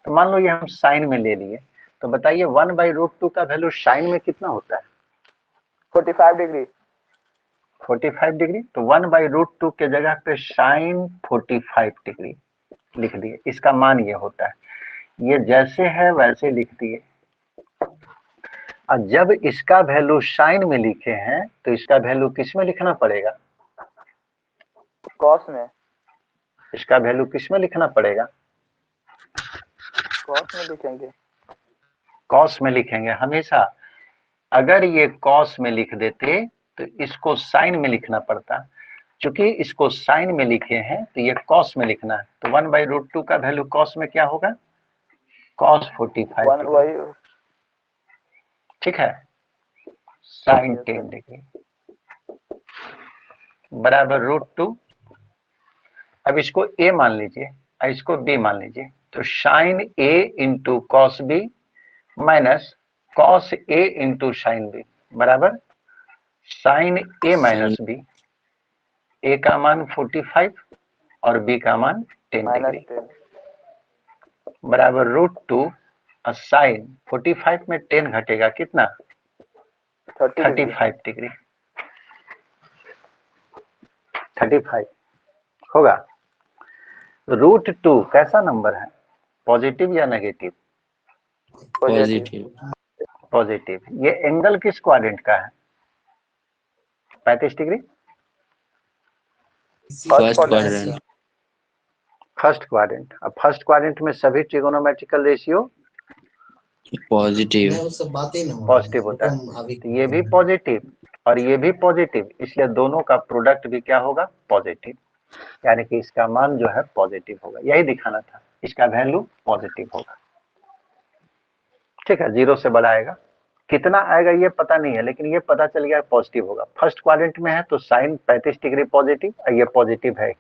तो मान लो ये हम साइन में ले लिए, तो बताइए 1/√2 का वैल्यू साइन में कितना होता है? 45 डिग्री। 45 डिग्री। तो 1/√2 के जगह पे साइन 45 डिग्री लिख दिए। इसका मान ये होता है, ये जैसे है वैसे लिख दिए। और जब इसका वैल्यू साइन में लिखे हैं तो इसका वैल्यू किस में लिखना पड़ेगा? कॉस में। इसका वैल्यू किस में लिखना पड़ेगा? कॉस में लिखेंगे। कॉस में लिखेंगे हमेशा। अगर ये कॉस में लिख देते तो इसको साइन में लिखना पड़ता। क्योंकि इसको साइन में लिखे हैं तो ये कॉस में लिखना है। तो 1/√2 का वैल्यू कॉस में क्या होगा? Cos 45 one degree. वही। ठीक है, साइन Yes, 10 sir. डिग्री बराबर √2। अब इसको a मान लीजिए और इसको b मान लीजिए। तो sine a into cos B minus cos a into sine B बराबर sine a minus B. a का मान 45 और b का मान 10 डिग्री -10। बराबर √2 और साइन 45 में 10 घटेगा कितना? 30 डिग्री। 35 डिग्री। 35 होगा। √2 कैसा नंबर है? पॉजिटिव या नेगेटिव? पॉजिटिव। पॉजिटिव। ये एंगल किस क्वाड्रेंट का है? 35 degree. First quadrant, quadrant. First quadrant. अब फर्स्ट क्वाड्रेंट में सभी ट्रिगोनोमेट्रिकल रेशियो पॉजिटिव। पॉजिटिव होता है। तो ये भी पॉजिटिव और ये भी पॉजिटिव, इसलिए दोनों का प्रोडक्ट भी क्या होगा? पॉजिटिव। यानी कि इसका मान जो है पॉजिटिव होगा। यही दिखाना था, इसका वैल्यू पॉजिटिव होगा। ठीक है, 0 से बड़ा आएगा। कितना आएगा ये पता नहीं है, लेकिन ये पता चल गया पॉजिटिव होगा। फर्स्ट क्वाड्रेंट में है तो साइन 35 डिग्री पॉजिटिव और ये पॉजिटिव है।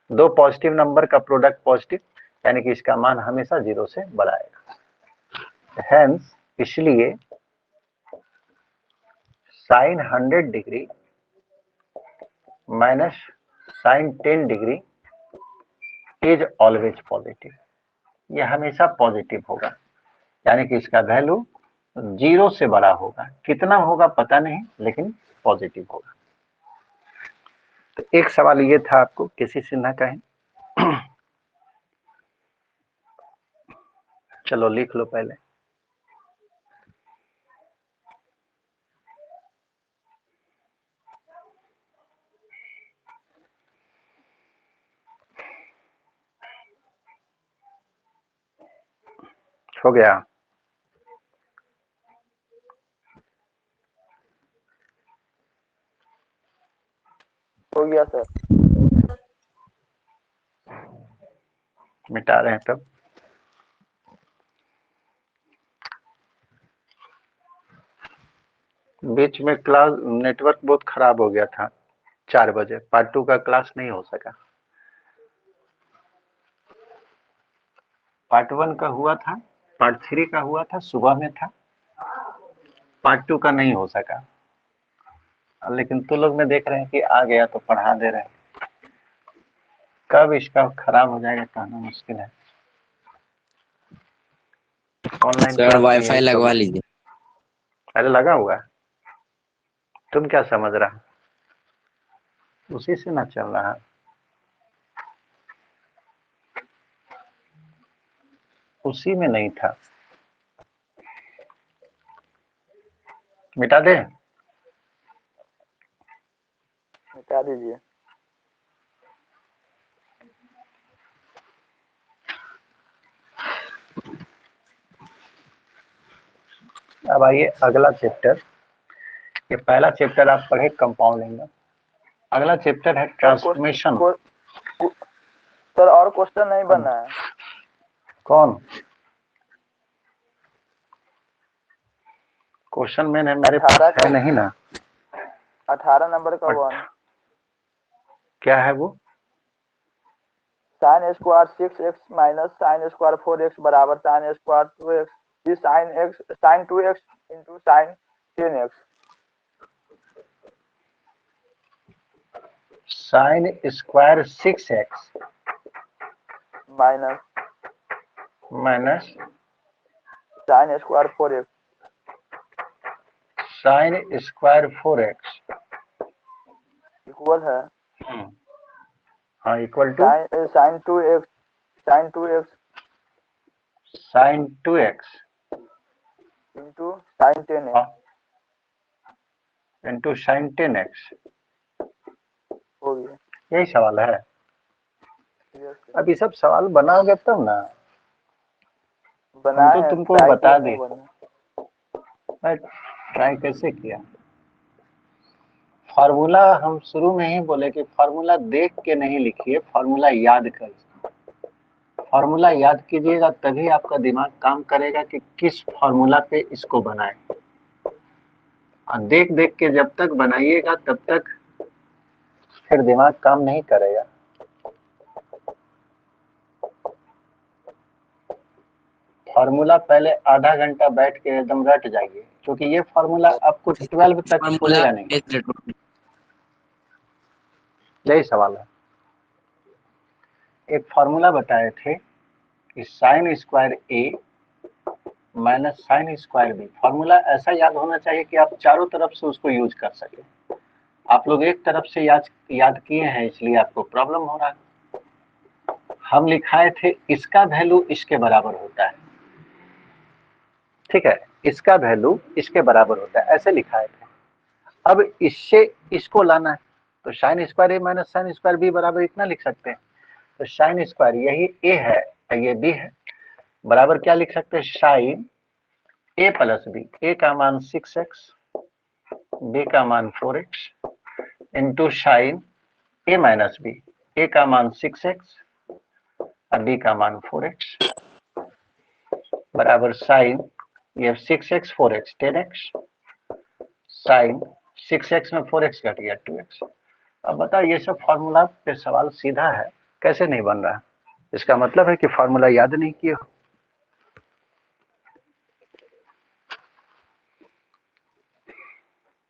दो पॉजिटिव नंबर का प्रोडक्ट पॉजिटिव, यानी कि इसका मान हमेशा 0 से बड़ा आएगा। हेंस इसलिए sine 100 degree minus sine 10 degree is always positive. ये हमेशा पॉजिटिव होगा, यानी कि इसका वैल्यू 0 से बड़ा होगा। कितना होगा पता नहीं, लेकिन पॉजिटिव होगा। तो एक सवाल ये था आपको, किसी से ना कहें। चलो लिख लो पहले। हो गया? हो गया सर। मिटा रहे हैं तब। बीच में क्लास नेटवर्क बहुत खराब हो गया था। 4 बजे पार्ट 2 का क्लास नहीं हो सका। पार्ट 1 का हुआ था, पार्ट 3 का हुआ था, सुबह में था। पार्ट 2 का नहीं हो सका, लेकिन तो लोग में देख रहे हैं कि आ गया तो पढ़ा दे रहे हैं। कब इसका खराब हो जाएगा कहना मुश्किल है। ऑनलाइन सर क्लास में वाईफाई यही लगवा प्रॉब्लम। लीजिए। अरे लगा हुआ है, तुम क्या समझ रहा? उसी से ना चल रहा। उसी में नहीं था। मिटा दे? मिटा दीजिए। अब आइए अगला चैप्टर। ये पहला चैप्टर आप पढ़े कंपाउंडिंग में। अगला चैप्टर है ट्रांसफॉर्मेशन। सर और क्वेश्चन नहीं बना है। कौन क्वेश्चन में है? मेरे पास है नहीं ना। 18 नंबर का 1। क्या है वो? Sine square 6x minus sine square 4x बराबर sine square 2x is sine 2x into sine 10x। Sine square 6x minus minus sine square 4x sine square 4x equal है हाँ equal to sine 2x sine 2x into sine 10x into sine 10x हो गया। यही सवाल है। Yes, sir. अब ये सब सवाल बनाओगे तब ना, बनाए तो हैं, तुमको try बता किए दे। हैं बना। मैं ट्राई कैसे किया। फार्मूला हम शुरू में ही बोले कि फार्मूला देख के नहीं लिखिए, फार्मूला याद कर। फार्मूला याद कीजिएगा तभी आपका दिमाग काम करेगा कि किस फार्मूला पे इसको बनाएं। और देख देख के जब तक बनाइएगा तब तक फिर दिमाग काम नहीं करेगा। फार्मूला पहले आधा घंटा बैठ के एकदम रट जाइए, क्योंकि ये फार्मूला आपको 12 तक छोड़ेगा नहीं। यही सवाल है। एक फार्मूला बताए थे कि sine square A minus sine square B. Formula ऐसा याद होना चाहिए कि आप चारों तरफ से उसको यूज कर सके। आप लोग एक तरफ से याद किए हैं, इसलिए आपको प्रॉब्लम हो रहा है। हम लिखाए थे इसका वैल्यू इसके बराबर होता है, ठीक है, इसका वैल्यू इसके बराबर होता है, ऐसे लिखाए थे। अब इससे इसको लाना है तो sign square A minus sine square B बराबर इतना लिख सकते हैं। तो साइन स्क्वायर यही ए है, ये बी है, बराबर क्या लिख सकते हैं, साइन ए प्लस बी। ए का मान 6x, बी का मान 4x इंटू साइन ए माइनस बी। ए का मान 6x और बी का मान 4x बराबर साइन ये 6x 4x 10x sign 6x में 4x घट गया 2x। अब बताओ ये सब फॉर्मूला पे सवाल सीधा है, कैसे नहीं बन रहा। इसका मतलब है कि फॉर्मूला याद नहीं किए हो।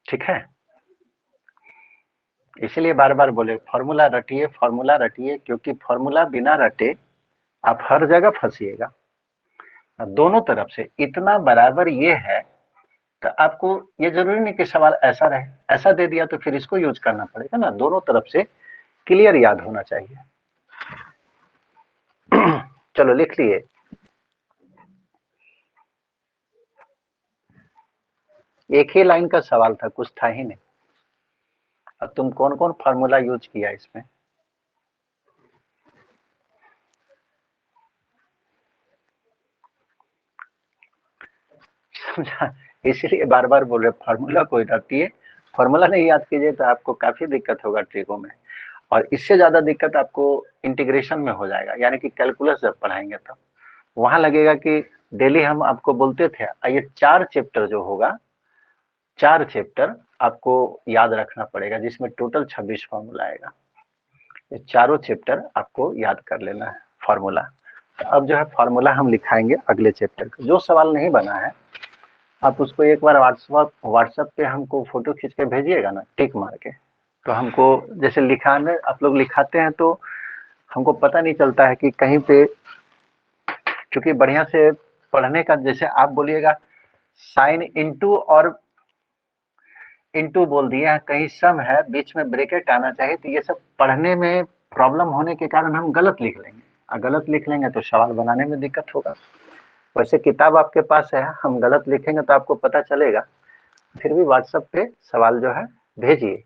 ठीक है, इसलिए बार बार बोले फॉर्मूला रटिए, फॉर्मूला रटिए, क्योंकि फॉर्मूला बिना रटे आप हर जगह फंसिएगा। दोनों तरफ से इतना बराबर ये है तो आपको ये जरूरी नहीं कि सवाल ऐसा रहे, ऐसा दे दिया तो फिर इसको यूज करना पड़ेगा ना। दोनों तरफ से क्लियर याद होना चाहिए। चलो लिख लिए। एक ही लाइन का सवाल था, कुछ था ही नहीं। अब तुम कौन कौन फार्मूला यूज किया इसमें, समझा। इसलिए बार बार बोल रहे फार्मूला कोई रटिए, फार्मूला नहीं याद कीजिए तो आपको काफी दिक्कत होगा ट्रिको में। और इससे ज्यादा दिक्कत आपको इंटीग्रेशन में हो जाएगा, यानी कि कैलकुलस जब पढ़ाएंगे तब वहां लगेगा कि डेली हम आपको बोलते थे ये 4 चैप्टर जो होगा, 4 चैप्टर आपको याद रखना पड़ेगा, जिसमें टोटल 26 फार्मूला आएगा। ये चारों चैप्टर आपको याद कर लेना है फार्मूला। तो अब जो है फार्मूला हम लिखाएंगे अगले चैप्टर का। जो सवाल नहीं बना है आप उसको एक बार व्हाट्सएप पे हमको फोटो खींच के भेजिएगा ना, टिक मार के। तो हमको जैसे लिखाने आप लोग लिखाते हैं तो हमको पता नहीं चलता है कि कहीं पे, क्योंकि बढ़िया से पढ़ने का, जैसे आप बोलिएगा साइन इंटू और इंटू बोल दिए हैं, कहीं सम है बीच में ब्रैकेट आना चाहिए, तो ये सब पढ़ने में प्रॉब्लम होने के कारण हम गलत लिख लेंगे, और गलत लिख लेंगे तो सवाल बनाने में दिक्कत होगा। वैसे किताब आपके पास है, हम गलत लिखेंगे तो आपको पता चलेगा। फिर भी व्हाट्सएप पे सवाल जो है भेजिए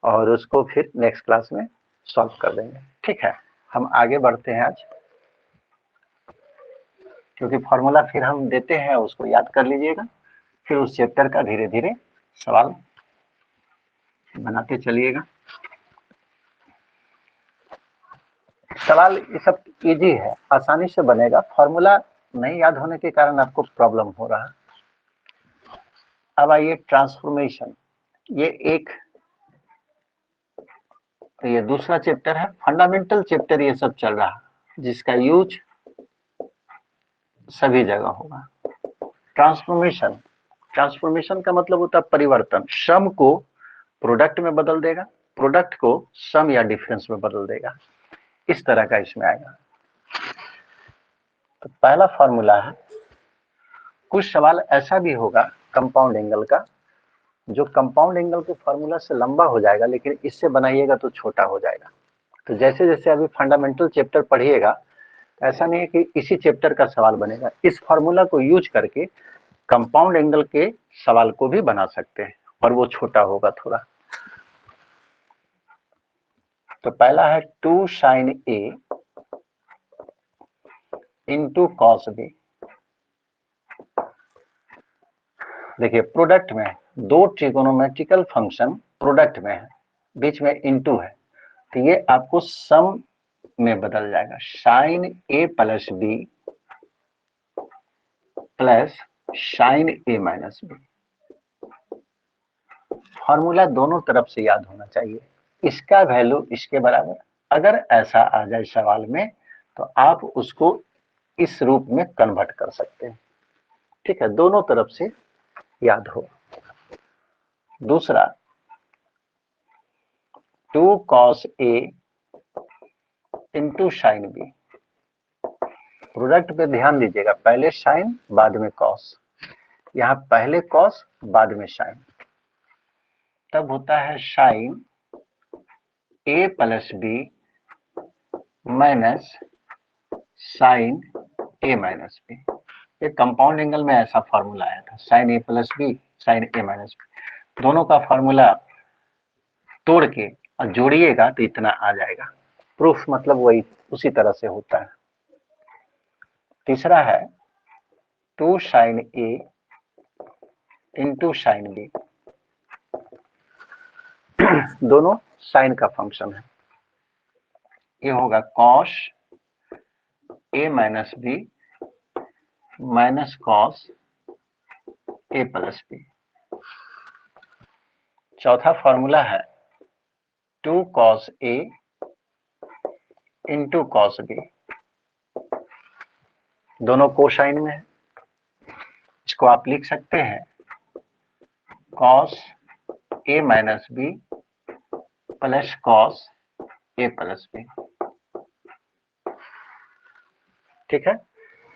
और उसको फिर नेक्स्ट क्लास में सॉल्व कर देंगे। ठीक है, हम आगे बढ़ते हैं आज, क्योंकि फॉर्मूला फिर हम देते हैं, उसको याद कर लीजिएगा, फिर उस चैप्टर का धीरे धीरे सवाल बनाते चलिएगा। सवाल ये सब इजी है, आसानी से बनेगा। फॉर्मूला नहीं याद होने के कारण आपको प्रॉब्लम हो रहा है। अब आइए ट्रांसफॉर्मेशन, ये दूसरा चैप्टर है, फंडामेंटल चैप्टर ये सब चल रहा है, जिसका यूज सभी जगह होगा। ट्रांसफॉर्मेशन का मतलब होता है परिवर्तन। सम को प्रोडक्ट में बदल देगा, प्रोडक्ट को सम या डिफरेंस में बदल देगा, इस तरह का इसमें आएगा। तो पहला फॉर्मूला है, कुछ सवाल ऐसा भी होगा कंपाउंड एंगल का, जो कंपाउंड एंगल के फॉर्मूला से लंबा हो जाएगा, लेकिन इससे बनाइएगा तो छोटा हो जाएगा। तो जैसे जैसे अभी फंडामेंटल चैप्टर पढ़िएगा, ऐसा नहीं है कि इसी चैप्टर का सवाल बनेगा, इस फॉर्मूला को यूज करके कंपाउंड एंगल के सवाल को भी बना सकते हैं, और वो छोटा होगा थोड़ा। तो पहला है 2 sin A into cos B. देखिए प्रोडक्ट में दो ट्रिगोनोमेट्रिकल फंक्शन प्रोडक्ट में है, बीच में इंटू है, तो ये आपको सम में बदल जाएगा। साइन ए प्लस बी प्लस साइन ए माइनस बी। फॉर्मूला दोनों तरफ से याद होना चाहिए, इसका वैल्यू इसके बराबर। अगर ऐसा आ जाए सवाल में तो आप उसको इस रूप में कन्वर्ट कर सकते हैं। ठीक है, दोनों तरफ से याद हो। दूसरा 2 cos A into sine B. Product पे ध्यान दीजिएगा, पहले साइन बाद में कॉस, यहाँ पहले कॉस बाद में साइन, तब होता है साइन ए प्लस बी माइनस साइन ए माइनस बी। ये कंपाउंड एंगल में ऐसा फॉर्मूला आया था, साइन ए प्लस बी साइन ए माइनस बी। दोनों का फॉर्मूला तोड़ के और जोड़िएगा तो इतना आ जाएगा। प्रूफ मतलब वही उसी तरह से होता है। तीसरा है 2 sin A into sine B. दोनों साइन का फंक्शन है, ये होगा cos A minus B minus cos A plus B. चौथा फॉर्मूला है 2 cos A into cos B. दोनों कोसाइन में है, इसको आप लिख सकते हैं cos A minus B plus cos A plus B. ठीक है,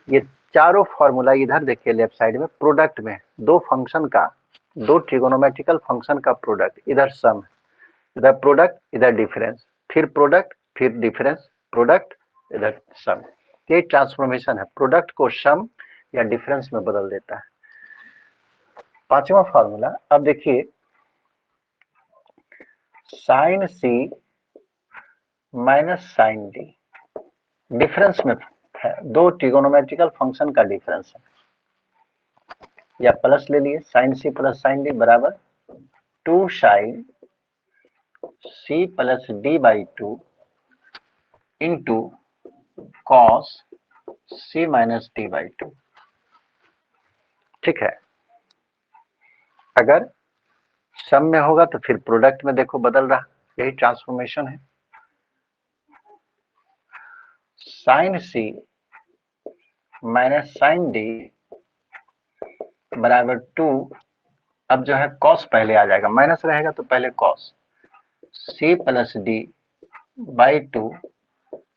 ये चारों फॉर्मूला इधर देखिए लेफ्ट साइड में, प्रोडक्ट में दो फंक्शन का, दो ट्रिगोनोमेट्रिकल फंक्शन का प्रोडक्ट, इधर सम, इधर प्रोडक्ट इधर डिफरेंस, फिर प्रोडक्ट फिर डिफरेंस, प्रोडक्ट इधर सम। ये ट्रांसफॉर्मेशन है, प्रोडक्ट को सम या डिफरेंस में बदल देता है। पांचवा फॉर्मूला अब देखिए, sign c minus sign D difference में है, दो ट्रिगोनोमेट्रिकल फंक्शन का डिफरेंस है, या प्लस ले लिए, साइन सी प्लस साइन डी बराबर 2 sine C plus D by 2 into cos C minus D by 2। ठीक है, अगर सम में होगा तो फिर प्रोडक्ट में देखो बदल रहा, यही ट्रांसफॉर्मेशन है। Sign c minus sign D बराबर 2, अब जो है कॉस पहले आ जाएगा, माइनस रहेगा तो पहले cos C plus D by 2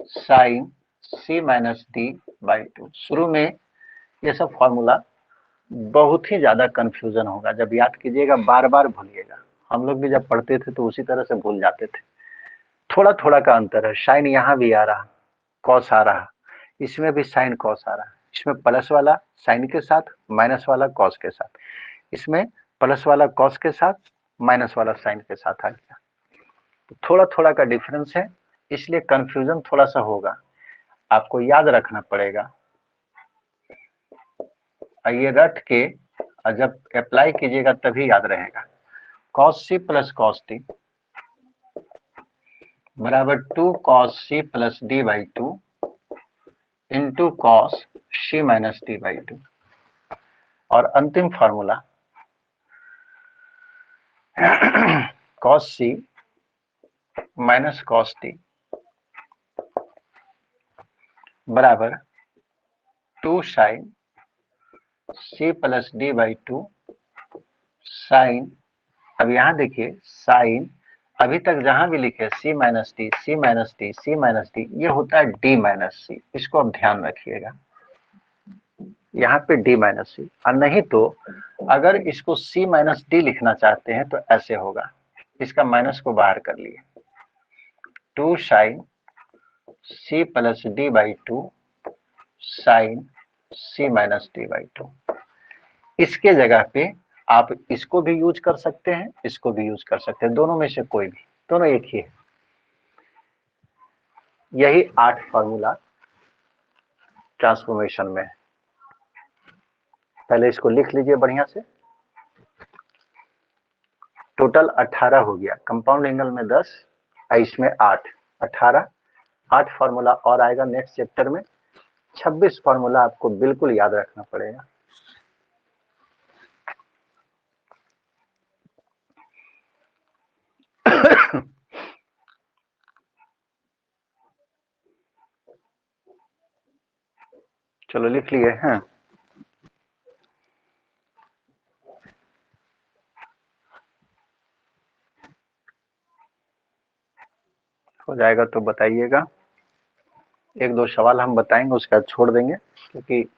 sine c minus D by 2। शुरू में ये सब फॉर्मूला बहुत ही ज्यादा कंफ्यूजन होगा, जब याद कीजिएगा बार बार भूलिएगा। हम लोग भी जब पढ़ते थे तो उसी तरह से भूल जाते थे। थोड़ा थोड़ा का अंतर है, साइन यहाँ भी आ रहा, कॉस आ रहा, इसमें भी साइन कॉस आ रहा, इसमें प्लस वाला साइन के साथ माइनस वाला कॉस के साथ, इसमें प्लस वाला कॉस के साथ माइनस वाला साइन के साथ आ गया। तो थोड़ा थोड़ा का डिफरेंस है, इसलिए कंफ्यूजन थोड़ा सा होगा, आपको याद रखना पड़ेगा। ये रट के और जब अप्लाई कीजिएगा तभी याद रहेगा। कॉस सी प्लस कॉस डी बराबर 2 cos C plus D by 2 into cos C minus D by 2। और अंतिम फॉर्मूला कॉस सी माइनस कॉस डी बराबर 2 sine C plus D by 2 sine, अब यहां देखिए साइन, अभी तक जहां भी लिखे C minus D C minus D C minus D, ये होता है डी माइनस सी, इसको अब ध्यान रखिएगा। यहाँ पे d माइनस सी, और नहीं तो अगर इसको c माइनस डी लिखना चाहते हैं तो ऐसे होगा, इसका माइनस को बाहर कर लिए, 2 sine c plus D by 2 sine c minus D by 2। इसके जगह पे आप इसको भी यूज कर सकते हैं, इसको भी यूज कर सकते हैं, दोनों में से कोई भी, दोनों एक ही है। यही 8 फॉर्मूला ट्रांसफॉर्मेशन में। पहले इसको लिख लीजिए बढ़िया से। टोटल 18 हो गया, कंपाउंड एंगल में 10, इसमें 8, 18। 8 फॉर्मूला और आएगा नेक्स्ट चैप्टर में। 26 फॉर्मूला आपको बिल्कुल याद रखना पड़ेगा। चलो लिख लिए हैं। हो जाएगा तो बताइएगा। एक दो सवाल हम बताएंगे, उसके बाद छोड़ देंगे, क्योंकि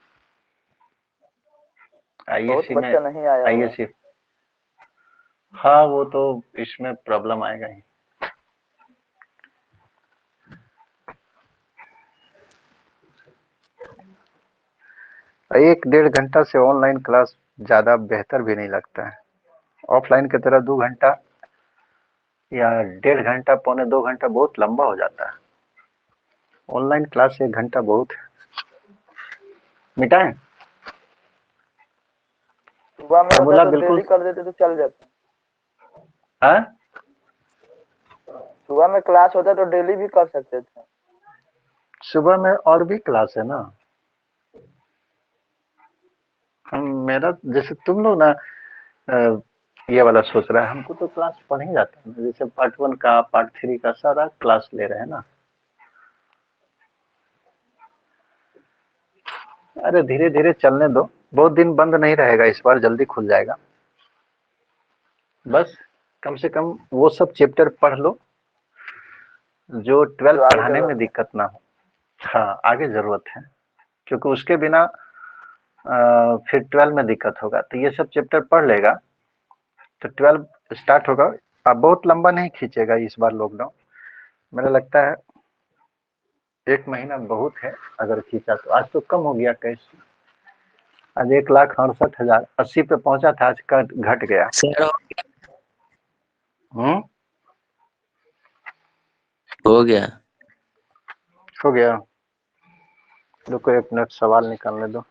आईएससी में नहीं आया आईएससी, हाँ वो तो इसमें प्रॉब्लम आएगा ही। एक 1.5 घंटा से ऑनलाइन क्लास ज्यादा बेहतर भी नहीं लगता है। ऑफलाइन की तरह 2 घंटा या 1.5 घंटा, 1.25 घंटा बहुत लंबा हो जाता है। ऑनलाइन क्लास 1 घंटा बहुत है। मिटाएं? सुबह में होता फॉर्मूला तो बिल्कुल डेली कर देते तो चल जाता। हाँ, सुबह में क्लास होता तो डेली भी कर सकते थे। सुबह में और भी क्लास है ना। हम मेरा जैसे तुम लोग ना ये वाला सोच रहा है, हमको तो क्लास पढ़ ही जाता है ना। जैसे पार्ट 1 का, पार्ट 3 का सारा क्लास ले रहे हैं ना। अरे धीरे धीरे चलने दो, बहुत दिन बंद नहीं रहेगा, इस बार जल्दी खुल जाएगा। बस कम से कम वो सब चैप्टर पढ़ लो जो 12 जो आगे पढ़ाने में जरूरत है। दिक्कत ना हो। हाँ आगे जरूरत है, क्योंकि उसके बिना फिर 12 में दिक्कत होगा। तो ये सब चैप्टर पढ़ लेगा तो 12 स्टार्ट होगा। अब बहुत लंबा नहीं खींचेगा इस बार लॉकडाउन, मुझे लगता है 1 महीना बहुत है। अगर खींचा तो आज तो कम हो गया कैसे, आज 1,68,000 80 पे पहुंचा था, आज घट गया। सर हम्म, हो गया। हो गया। रुको 1 मिनट, सवाल निकालने दो।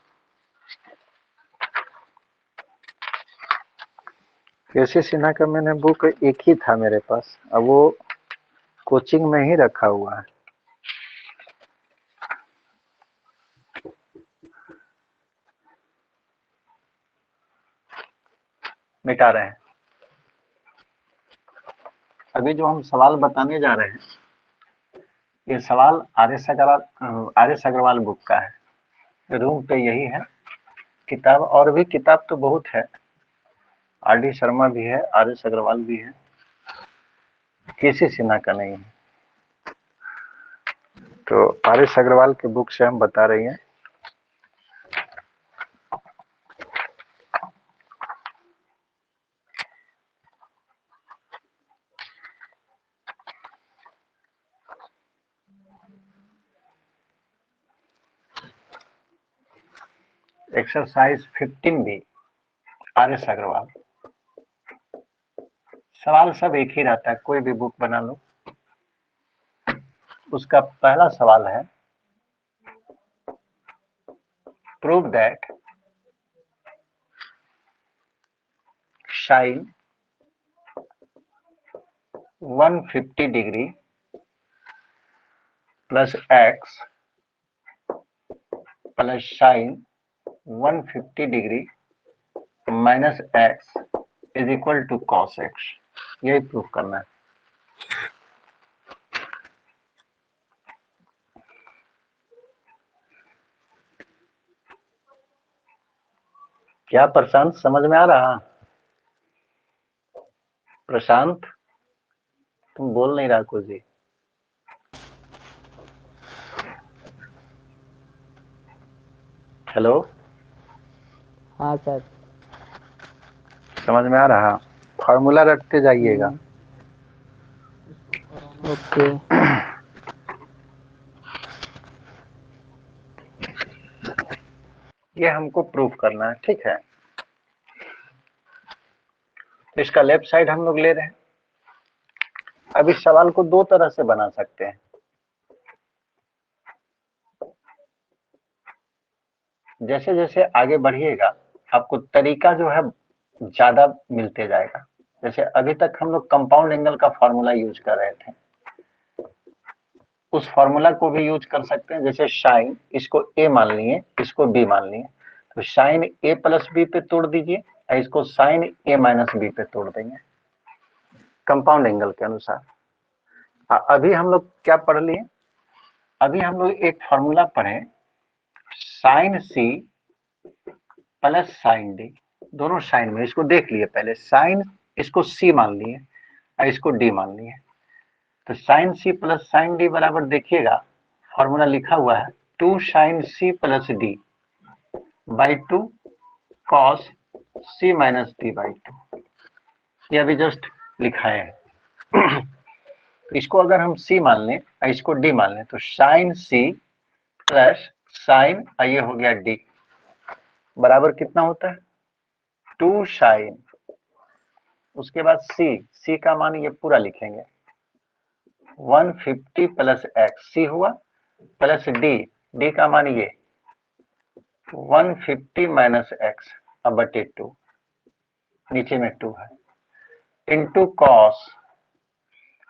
केसी सिन्हा का मैंने बुक एक ही था मेरे पास, अब वो कोचिंग में ही रखा हुआ है। मिटा रहे हैं। अभी जो हम सवाल बताने जा रहे हैं, ये सवाल आर एस अग्रवाल बुक का है। रूम पे यही है किताब, और भी किताब तो बहुत है। आर डी शर्मा भी है, आर एस अग्रवाल भी है, केसी सिन्हा का नहीं है। तो आर एस अग्रवाल के बुक से हम बता रही हैं। एक्सरसाइज 15 भी आर एस अग्रवाल। सवाल सब एक ही रहता है, कोई भी बुक बना लो। उसका पहला सवाल है, prove that sine 150 degree plus x plus sine 150 degree minus x is equal to cos x. यही प्रूफ करना है। क्या प्रशांत, समझ में आ रहा? प्रशांत तुम बोल नहीं रहा कुछ जी। हेलो, हाँ सर। समझ में आ रहा? फॉर्मूला रटते जाइएगा। ओके। ये हमको प्रूफ करना है, ठीक है। तो इसका लेफ्ट साइड हम लोग ले रहे हैं। अब इस सवाल को दो तरह से बना सकते हैं। जैसे जैसे आगे बढ़िएगा आपको तरीका जो है ज्यादा मिलते जाएगा। जैसे अभी तक हम लोग कंपाउंड एंगल का फॉर्मूला यूज कर रहे थे, उस फॉर्मूला को भी यूज कर सकते हैं। जैसे साइन, इसको ए मान लिए, इसको बी मान लिए, तो साइन ए प्लस बी पे तोड़ दीजिए और इसको साइन ए माइनस बी पे तोड़ देंगे कंपाउंड एंगल के अनुसार। अभी हम लोग क्या पढ़ लिए? अभी हम लोग एक फॉर्मूला पढ़े, साइन सी प्लस साइन डी। दोनों साइन में इसको देख लिए पहले। साइन, इसको सी मान लिए और इसको डी मान लिए। तो साइन सी प्लस साइन डी बराबर, देखिएगा फॉर्मूला लिखा हुआ है, 2 sine C plus D by 2 cos C minus D by 2। ये अभी जस्ट लिखा है। तो इसको अगर हम सी मान लें और इसको डी मान लें तो साइन सी प्लस साइन, ये हो गया डी, बराबर कितना होता है? 2 साइन, उसके बाद सी का मान ये पूरा लिखेंगे 150 प्लस एक्स, सी हुआ, प्लस डी का मान ये 150 माइनस एक्स अब बटे 2, नीचे में 2 है, इंटू कॉस,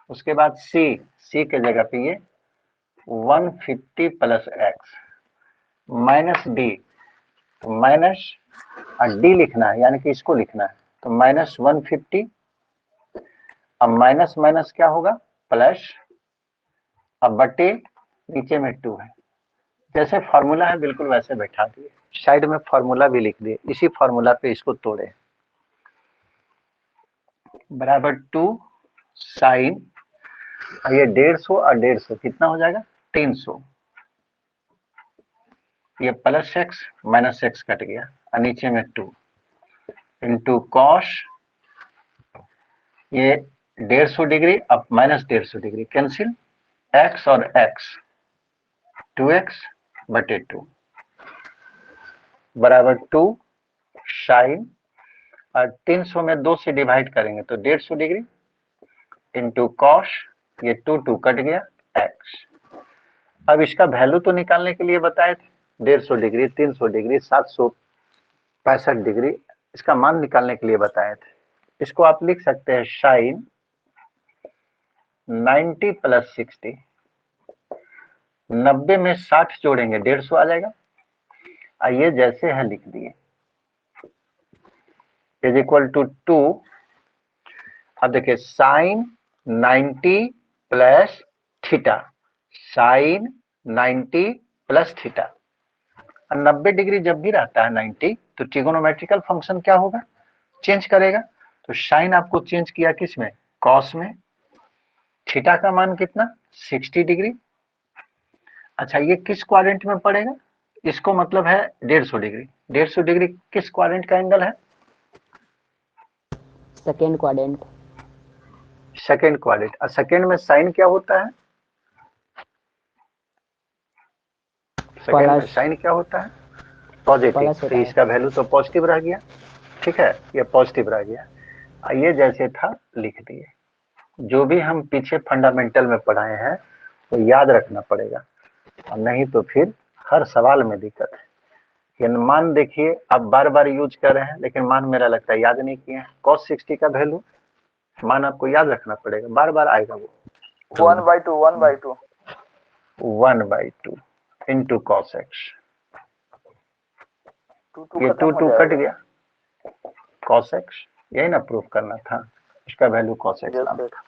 उसके बाद सी के जगह पे ये 150 प्लस एक्स माइनस डी, तो माइनस डी लिखना है, यानी कि इसको लिखना है, तो माइनस 150। अब माइनस माइनस क्या होगा? प्लस, अब बटे नीचे में 2 है। जैसे फॉर्मूला है बिल्कुल वैसे बैठा दिए, साइड में फॉर्मूला भी लिख दिए, इसी फॉर्मूला पे इसको तोड़े, बराबर 2 साइन, ये 150 और 150 कितना हो जाएगा? 300। ये plus x minus x cut गया और नीचे में 2 इंटू कॉस, ये 150 डिग्री अब माइनस 150 डिग्री कैंसिल, एक्स और एक्स 2x बटे 2 बराबर 2 साइन, और 300 में 2 से डिवाइड करेंगे तो 150 डिग्री इंटू कॉस, ये 2 कट गया x। अब इसका वैल्यू तो निकालने के लिए बताए थे, 150 डिग्री, 300 डिग्री, 765 डिग्री, इसका मान निकालने के लिए बताए थे। इसको आप लिख सकते हैं साइन 90 प्लस 60, 90 में 60 जोड़ेंगे 150 आ जाएगा, ये जैसे है लिख दिए, इज इक्वल टू 2। अब देखिए sine 90 plus theta, sine 90 plus theta, 90 degree जब भी रहता है 90, तो ट्रिगोनोमेट्रिकल फंक्शन क्या होगा? चेंज करेगा। तो साइन आपको चेंज किया किस में? कॉस में। थीटा का मान कितना? 60 डिग्री। अच्छा, ये किस क्वाड्रेंट में पड़ेगा? इसको मतलब है 150 डिग्री। 150 डिग्री किस क्वाड्रेंट का एंगल है? Second quadrant. Second quadrant. और सेकेंड में साइन क्या होता है? सेकेंड में साइन क्या होता है? पॉजिटिव। तो इसका वैल्यू तो पॉजिटिव रह गया, ठीक है, ये पॉजिटिव रह गया। ये जैसे था लिख दिए। जो भी हम पीछे फंडामेंटल में पढ़ाए हैं तो याद रखना पड़ेगा, और नहीं तो फिर हर सवाल में दिक्कत है। ये मान देखिए, आप बार बार यूज कर रहे हैं, लेकिन मान मेरा लगता है याद नहीं किए हैं। cos 60 का वैल्यू मान आपको याद रखना पड़ेगा, बार बार आएगा वो। 1/2 इंटू cos x, ये 2 कट गया, cos x, यही ना प्रूफ करना था, इसका वैल्यू cos x लाना था।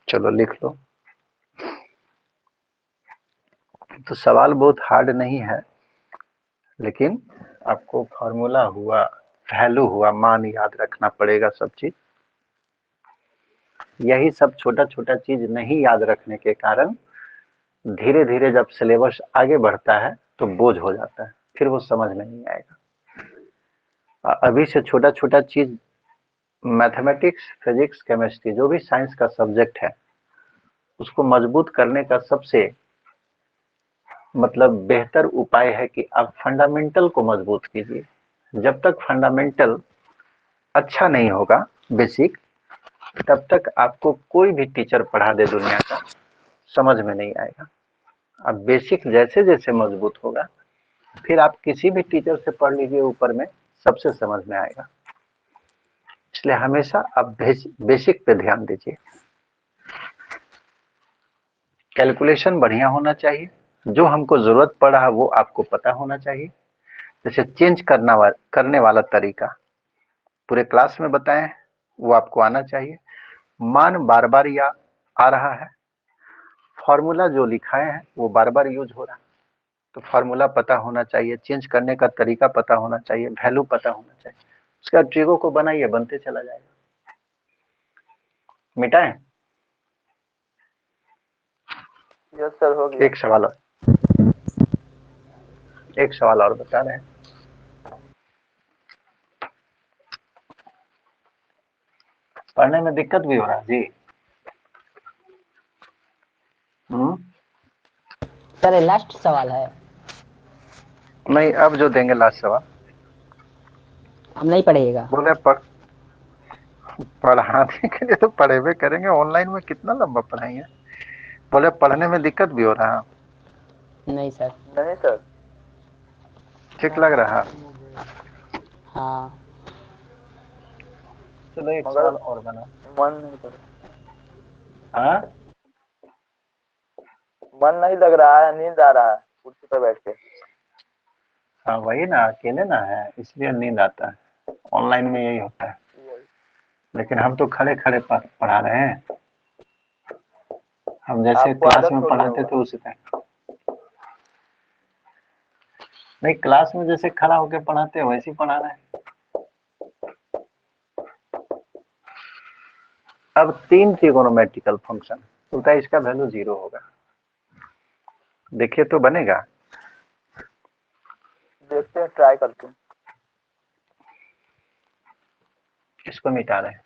चलो लिख लो। तो सवाल बहुत हार्ड नहीं है, लेकिन आपको फॉर्मूला हुआ, वैल्यू हुआ, मान याद रखना पड़ेगा सब चीज। यही सब छोटा छोटा चीज नहीं याद रखने के कारण धीरे धीरे जब सिलेबस आगे बढ़ता है तो बोझ हो जाता है, फिर वो समझ में नहीं आएगा। अभी से छोटा छोटा चीज, मैथमेटिक्स, फिजिक्स, केमिस्ट्री, जो भी साइंस का सब्जेक्ट है, उसको मजबूत करने का सबसे मतलब बेहतर उपाय है कि आप फंडामेंटल को मजबूत कीजिए। जब तक फंडामेंटल अच्छा नहीं होगा, बेसिक, तब तक आपको कोई भी टीचर पढ़ा दे दुनिया का, समझ में नहीं आएगा। अब बेसिक जैसे जैसे मजबूत होगा, फिर आप किसी भी टीचर से पढ़ लीजिए, ऊपर में सबसे समझ में आएगा। इसलिए हमेशा आप बेसिक पे ध्यान दीजिए। कैलकुलेशन बढ़िया होना चाहिए, जो हमको जरूरत पड़ा है वो आपको पता होना चाहिए। जैसे चेंज करने वाला तरीका पूरे क्लास में बताएं, वो आपको आना चाहिए। मान बार बार या आ रहा है, फॉर्मूला जो लिखाए हैं वो बार बार यूज हो रहा है, तो फॉर्मूला पता होना चाहिए, चेंज करने का तरीका पता होना चाहिए, वैल्यू पता होना चाहिए। उसके बाद ट्रिगो को बनाइए, बनते चला जाएगा। मिटाएं? यस सर, हो गया। एक सवाल और बता रहे हैं। पढ़ने में दिक्कत भी हो रहा है जी? सर लास्ट सवाल है। नहीं, अब जो देंगे लास्ट सवाल। हम नहीं पढ़िएगा। बोले पढ़ाने के लिए तो पढ़ेबे करेंगे, ऑनलाइन में कितना लंबा पढ़ाएंगे। बोले पढ़ने में दिक्कत भी हो रहा है? नहीं सर। नहीं सर। ठीक लग रहा है? हाँ। चलो एक मगर सवाल और बना। मन नहीं कर हाँ, मन नहीं लग रहा है, नींद आ रहा है कुर्सी पर बैठ के। हाँ वही ना, अकेले ना है इसलिए नींद आता है। ऑनलाइन में यही होता है, लेकिन हम तो खड़े खड़े पढ़ा रहे हैं। हम जैसे आपको क्लास आदत में हो गया पढ़ाते होगा। थे उसी टाइम नहीं, क्लास में जैसे खड़ा होकर पढ़ाते हैं वैसे ही पढ़ा रहे हैं। अब 3 ट्रिगोनोमेट्रिकल फंक्शन, बोलता है इसका वैल्यू 0 होगा। देखिए तो बनेगा? देखते हैं, ट्राई करते हैं। इसको मिटा रहे हैं।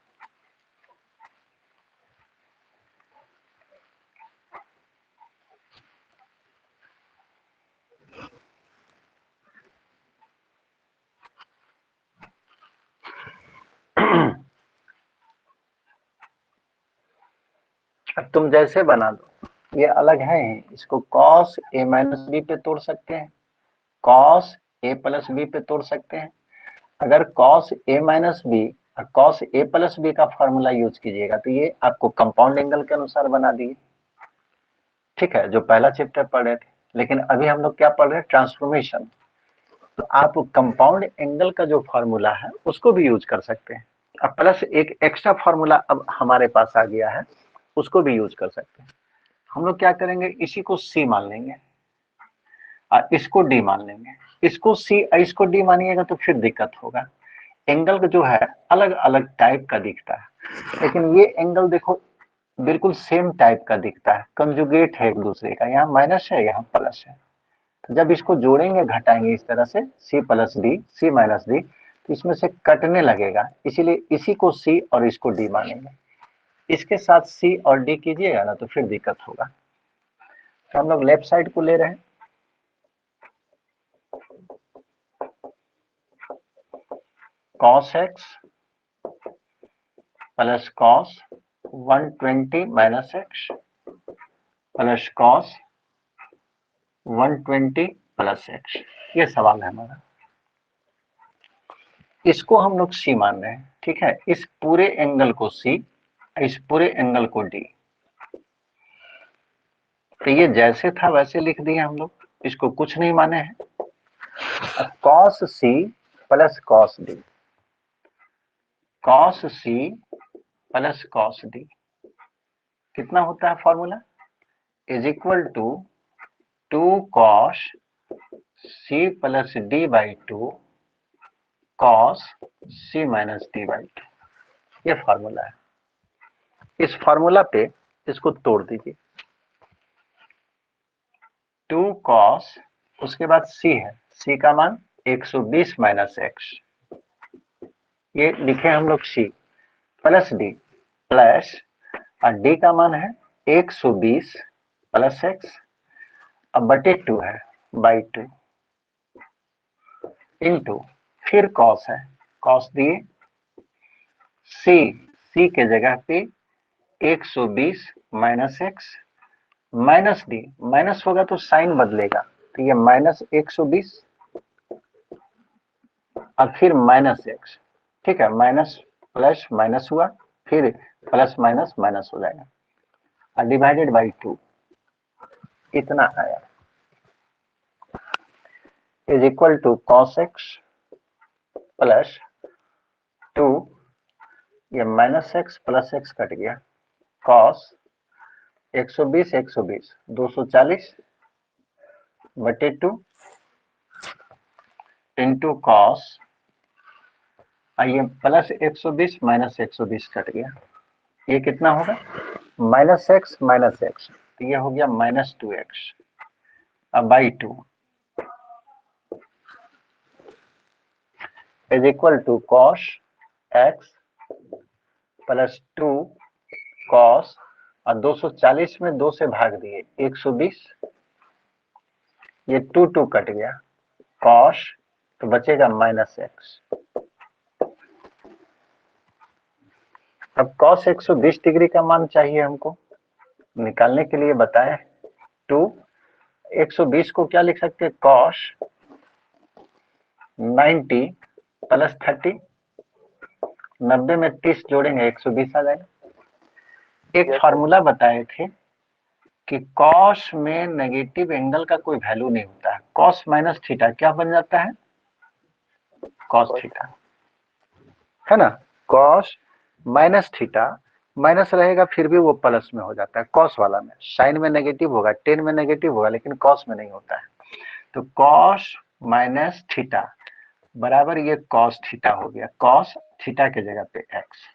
अब तुम जैसे बना दो, ये अलग है। इसको cos a माइनस बी पे तोड़ सकते हैं, cos a प्लस बी पे तोड़ सकते हैं। अगर cos a माइनस बी और cos a प्लस बी का फॉर्मूला यूज कीजिएगा तो ये आपको कंपाउंड एंगल के अनुसार बना दिए। ठीक है, जो पहला चैप्टर पढ़ रहे थे। लेकिन अभी हम लोग क्या पढ़ रहे हैं? ट्रांसफॉर्मेशन। तो आप कंपाउंड एंगल का जो फॉर्मूला है उसको भी यूज कर सकते हैं। अब प्लस एक एक्स्ट्रा फॉर्मूला अब हमारे पास आ गया है, उसको भी यूज कर सकते हैं। हम लोग क्या करेंगे, इसी को सी मान लेंगे और इसको डी मान लेंगे। इसको सी और इसको डी मानिएगा तो फिर दिक्कत होगा। एंगल जो है अलग अलग टाइप का दिखता है, लेकिन ये एंगल देखो बिल्कुल सेम टाइप का दिखता है, कंजुगेट है एक दूसरे का। यहाँ माइनस है, यहाँ प्लस है। तो जब इसको जोड़ेंगे घटाएंगे इस तरह से, सी plus D, C minus D, तो इसमें से कटने लगेगा। इसीलिए इसी को सी और इसको डी मानेंगे। इसके साथ सी और डी कीजिएगा ना तो फिर दिक्कत होगा। तो हम लोग लेफ्ट साइड को ले रहे हैं। cos x plus cos 120 minus x plus cos 120 plus x, ये सवाल है हमारा। इसको हम लोग सी मान रहे हैं। ठीक है, इस पूरे एंगल को सी, इस पूरे एंगल को डी। तो ये जैसे था वैसे लिख दिए हम लोग, इसको कुछ नहीं माने हैं। cos c plus cos d, cos c plus cos d कितना होता है formula? Is equal to 2 cos c plus d by 2 cos c minus d by 2, ये फॉर्मूला है। इस फॉर्मूला पे इसको तोड़ दीजिए। 2 cos, उसके बाद c है, c का मान 120 माइनस एक्स, ये लिखे हम लोग c प्लस डी, प्लस और डी का मान है 120 प्लस एक्स, अब बटे 2 है बाई 2 इंटू, फिर कॉस है, कॉस दिए, सी के जगह पे 120 minus x, minus D, minus होगा तो साइन बदलेगा, तो ये माइनस 120 और फिर माइनस एक्स, ठीक है, माइनस प्लस माइनस हुआ, फिर प्लस माइनस माइनस हो जाएगा, और डिवाइडेड बाई 2 इतना आया, is equal to cos x plus 2, ये minus x plus x cut गया, कॉस 120 120 240 बटे 2 इंटू कॉस, ये प्लस 120 माइनस 120 कट गया, ये कितना होगा माइनस एक्स, तो ये हो गया माइनस 2x, अब by 2 is equal to cos x plus 2 cos, और 240 में 2 से भाग दिए 120, ये 2 कट गया, कॉस तो बचेगा माइनस एक्स, अब कॉस 120 डिग्री का मान चाहिए हमको, निकालने के लिए बताए 2, 120 को क्या लिख सकते हैं, कॉस 90 प्लस 30, 90 में 30 जोड़ेंगे 120 आ जाएगा। एक फार्मूला बताए थे कि कॉस में नेगेटिव एंगल का कोई वैल्यू नहीं होता है, कॉस माइनस थीटा क्या बन जाता है, कॉस थीटा, है ना, कॉस माइनस थीटा, माइनस रहेगा फिर भी वो प्लस में हो जाता है, कॉस वाला में, साइन में नेगेटिव होगा, टेन में नेगेटिव होगा, लेकिन कॉस में नहीं होता है, तो कॉस माइनस थीटा बराबर ये कॉस थीटा हो गया, कॉस थीटा के जगह पे x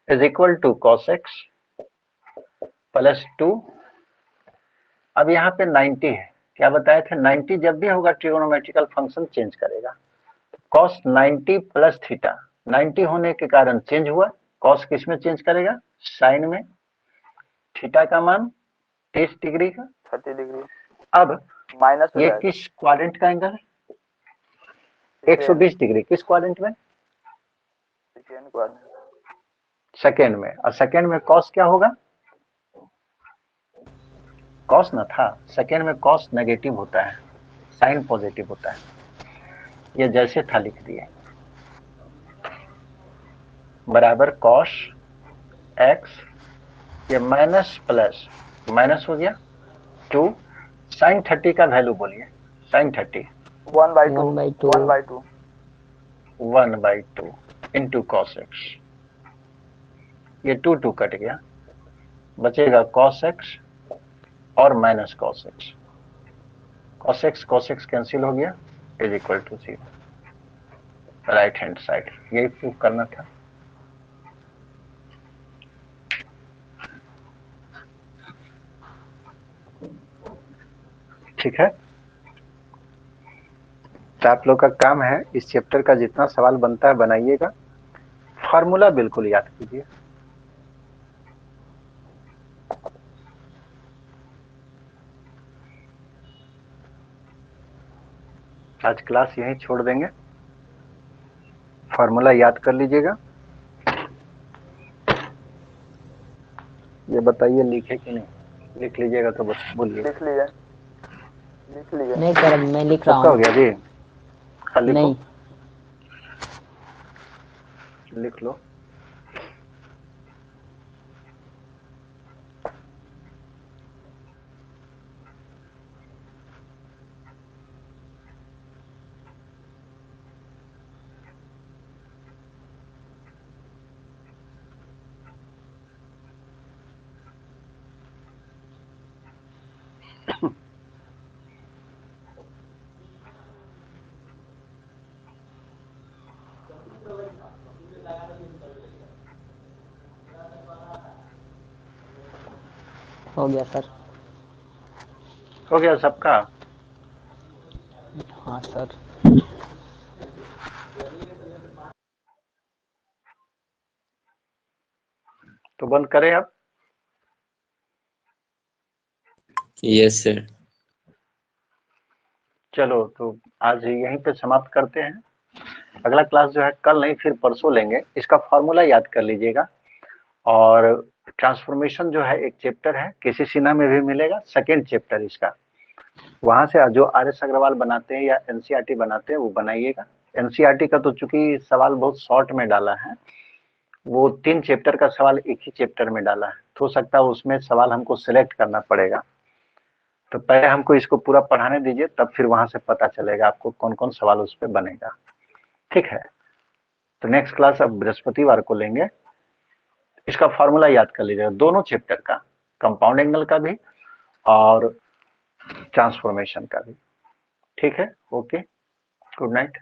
is equal to cos x plus 2, अब यहाँ पे 90 है, क्या बताए थे 90 जब भी होगा ट्रिगोनोमेट्रिकल फंक्शन चेंज करेगा, कॉस 90 प्लस थीटा, 90 होने के कारण चेंज हुआ, कॉस किस में चेंज करेगा, साइन में, थीटा का मान 30 डिग्री का, 30 डिग्री, अब माइनस हो ये जाएगा, किस क्वाड्रेंट का एंगल है, 120 डिग्री, किस क्वाड्रेंट में, सेकेंड क्वाड्रेंट, सेकेंड में, और सेकेंड में कॉस क्या होगा, कॉस ना था, सेकेंड में कॉस नेगेटिव होता है, साइन पॉजिटिव होता है, ये जैसे था लिख दिए, बराबर कॉस एक्स, ये माइनस प्लस माइनस हो गया 2, साइन 30 का वैल्यू बोलिए, sine 30 1 by 2, 1 by 2 1 by 2, 1/2 into cos x, ये 2 कट गया, बचेगा कॉस एक्स और minus cos x, cos x cancel हो गया, is equal to 0, right hand side, यही प्रूव करना था। ठीक है, तो आप लोग का काम है इस चैप्टर का जितना सवाल बनता है बनाइएगा, फार्मूला बिल्कुल याद कीजिए। आज क्लास यहीं छोड़ देंगे, फार्मूला याद कर लीजिएगा। ये बताइए लिखे कि नहीं, लिख लीजिएगा तो बस बोलिए। लिख लीजिए, लिख लीजिए, नहीं सर, अब मैं लिख रहा सबका हो हूँ। गया जी, हाँ लिखो, नहीं, लिख लो। हो गया सर। हो गया सबका? हाँ सर। तो बंद करें अब? Yes sir. चलो तो आज यहीं पे समाप्त करते हैं। अगला क्लास जो है कल नहीं फिर परसों लेंगे। इसका फॉर्मूला याद कर लीजिएगा। और ट्रांसफॉर्मेशन जो है एक चैप्टर है, किसी सिन्हा में भी मिलेगा, सेकेंड चैप्टर इसका। वहां से जो RS अग्रवाल बनाते हैं या NCERT बनाते हैं वो बनाइएगा। NCERT का तो चूंकि सवाल बहुत शॉर्ट में डाला है, वो 3 चैप्टर का सवाल एक ही चैप्टर में डाला है, तो हो सकता है उसमें सवाल हमको सिलेक्ट करना पड़ेगा। तो पहले हमको इसको पूरा पढ़ाने दीजिए, तब फिर वहां से पता चलेगा आपको कौन कौन सवाल उस पर बनेगा। ठीक है, तो नेक्स्ट क्लास अब बृहस्पतिवार को लेंगे। इसका फॉर्मूला याद कर लीजिएगा दोनों चैप्टर का, कंपाउंड एंगल का भी और ट्रांसफॉर्मेशन का भी। ठीक है, ओके, गुड नाइट।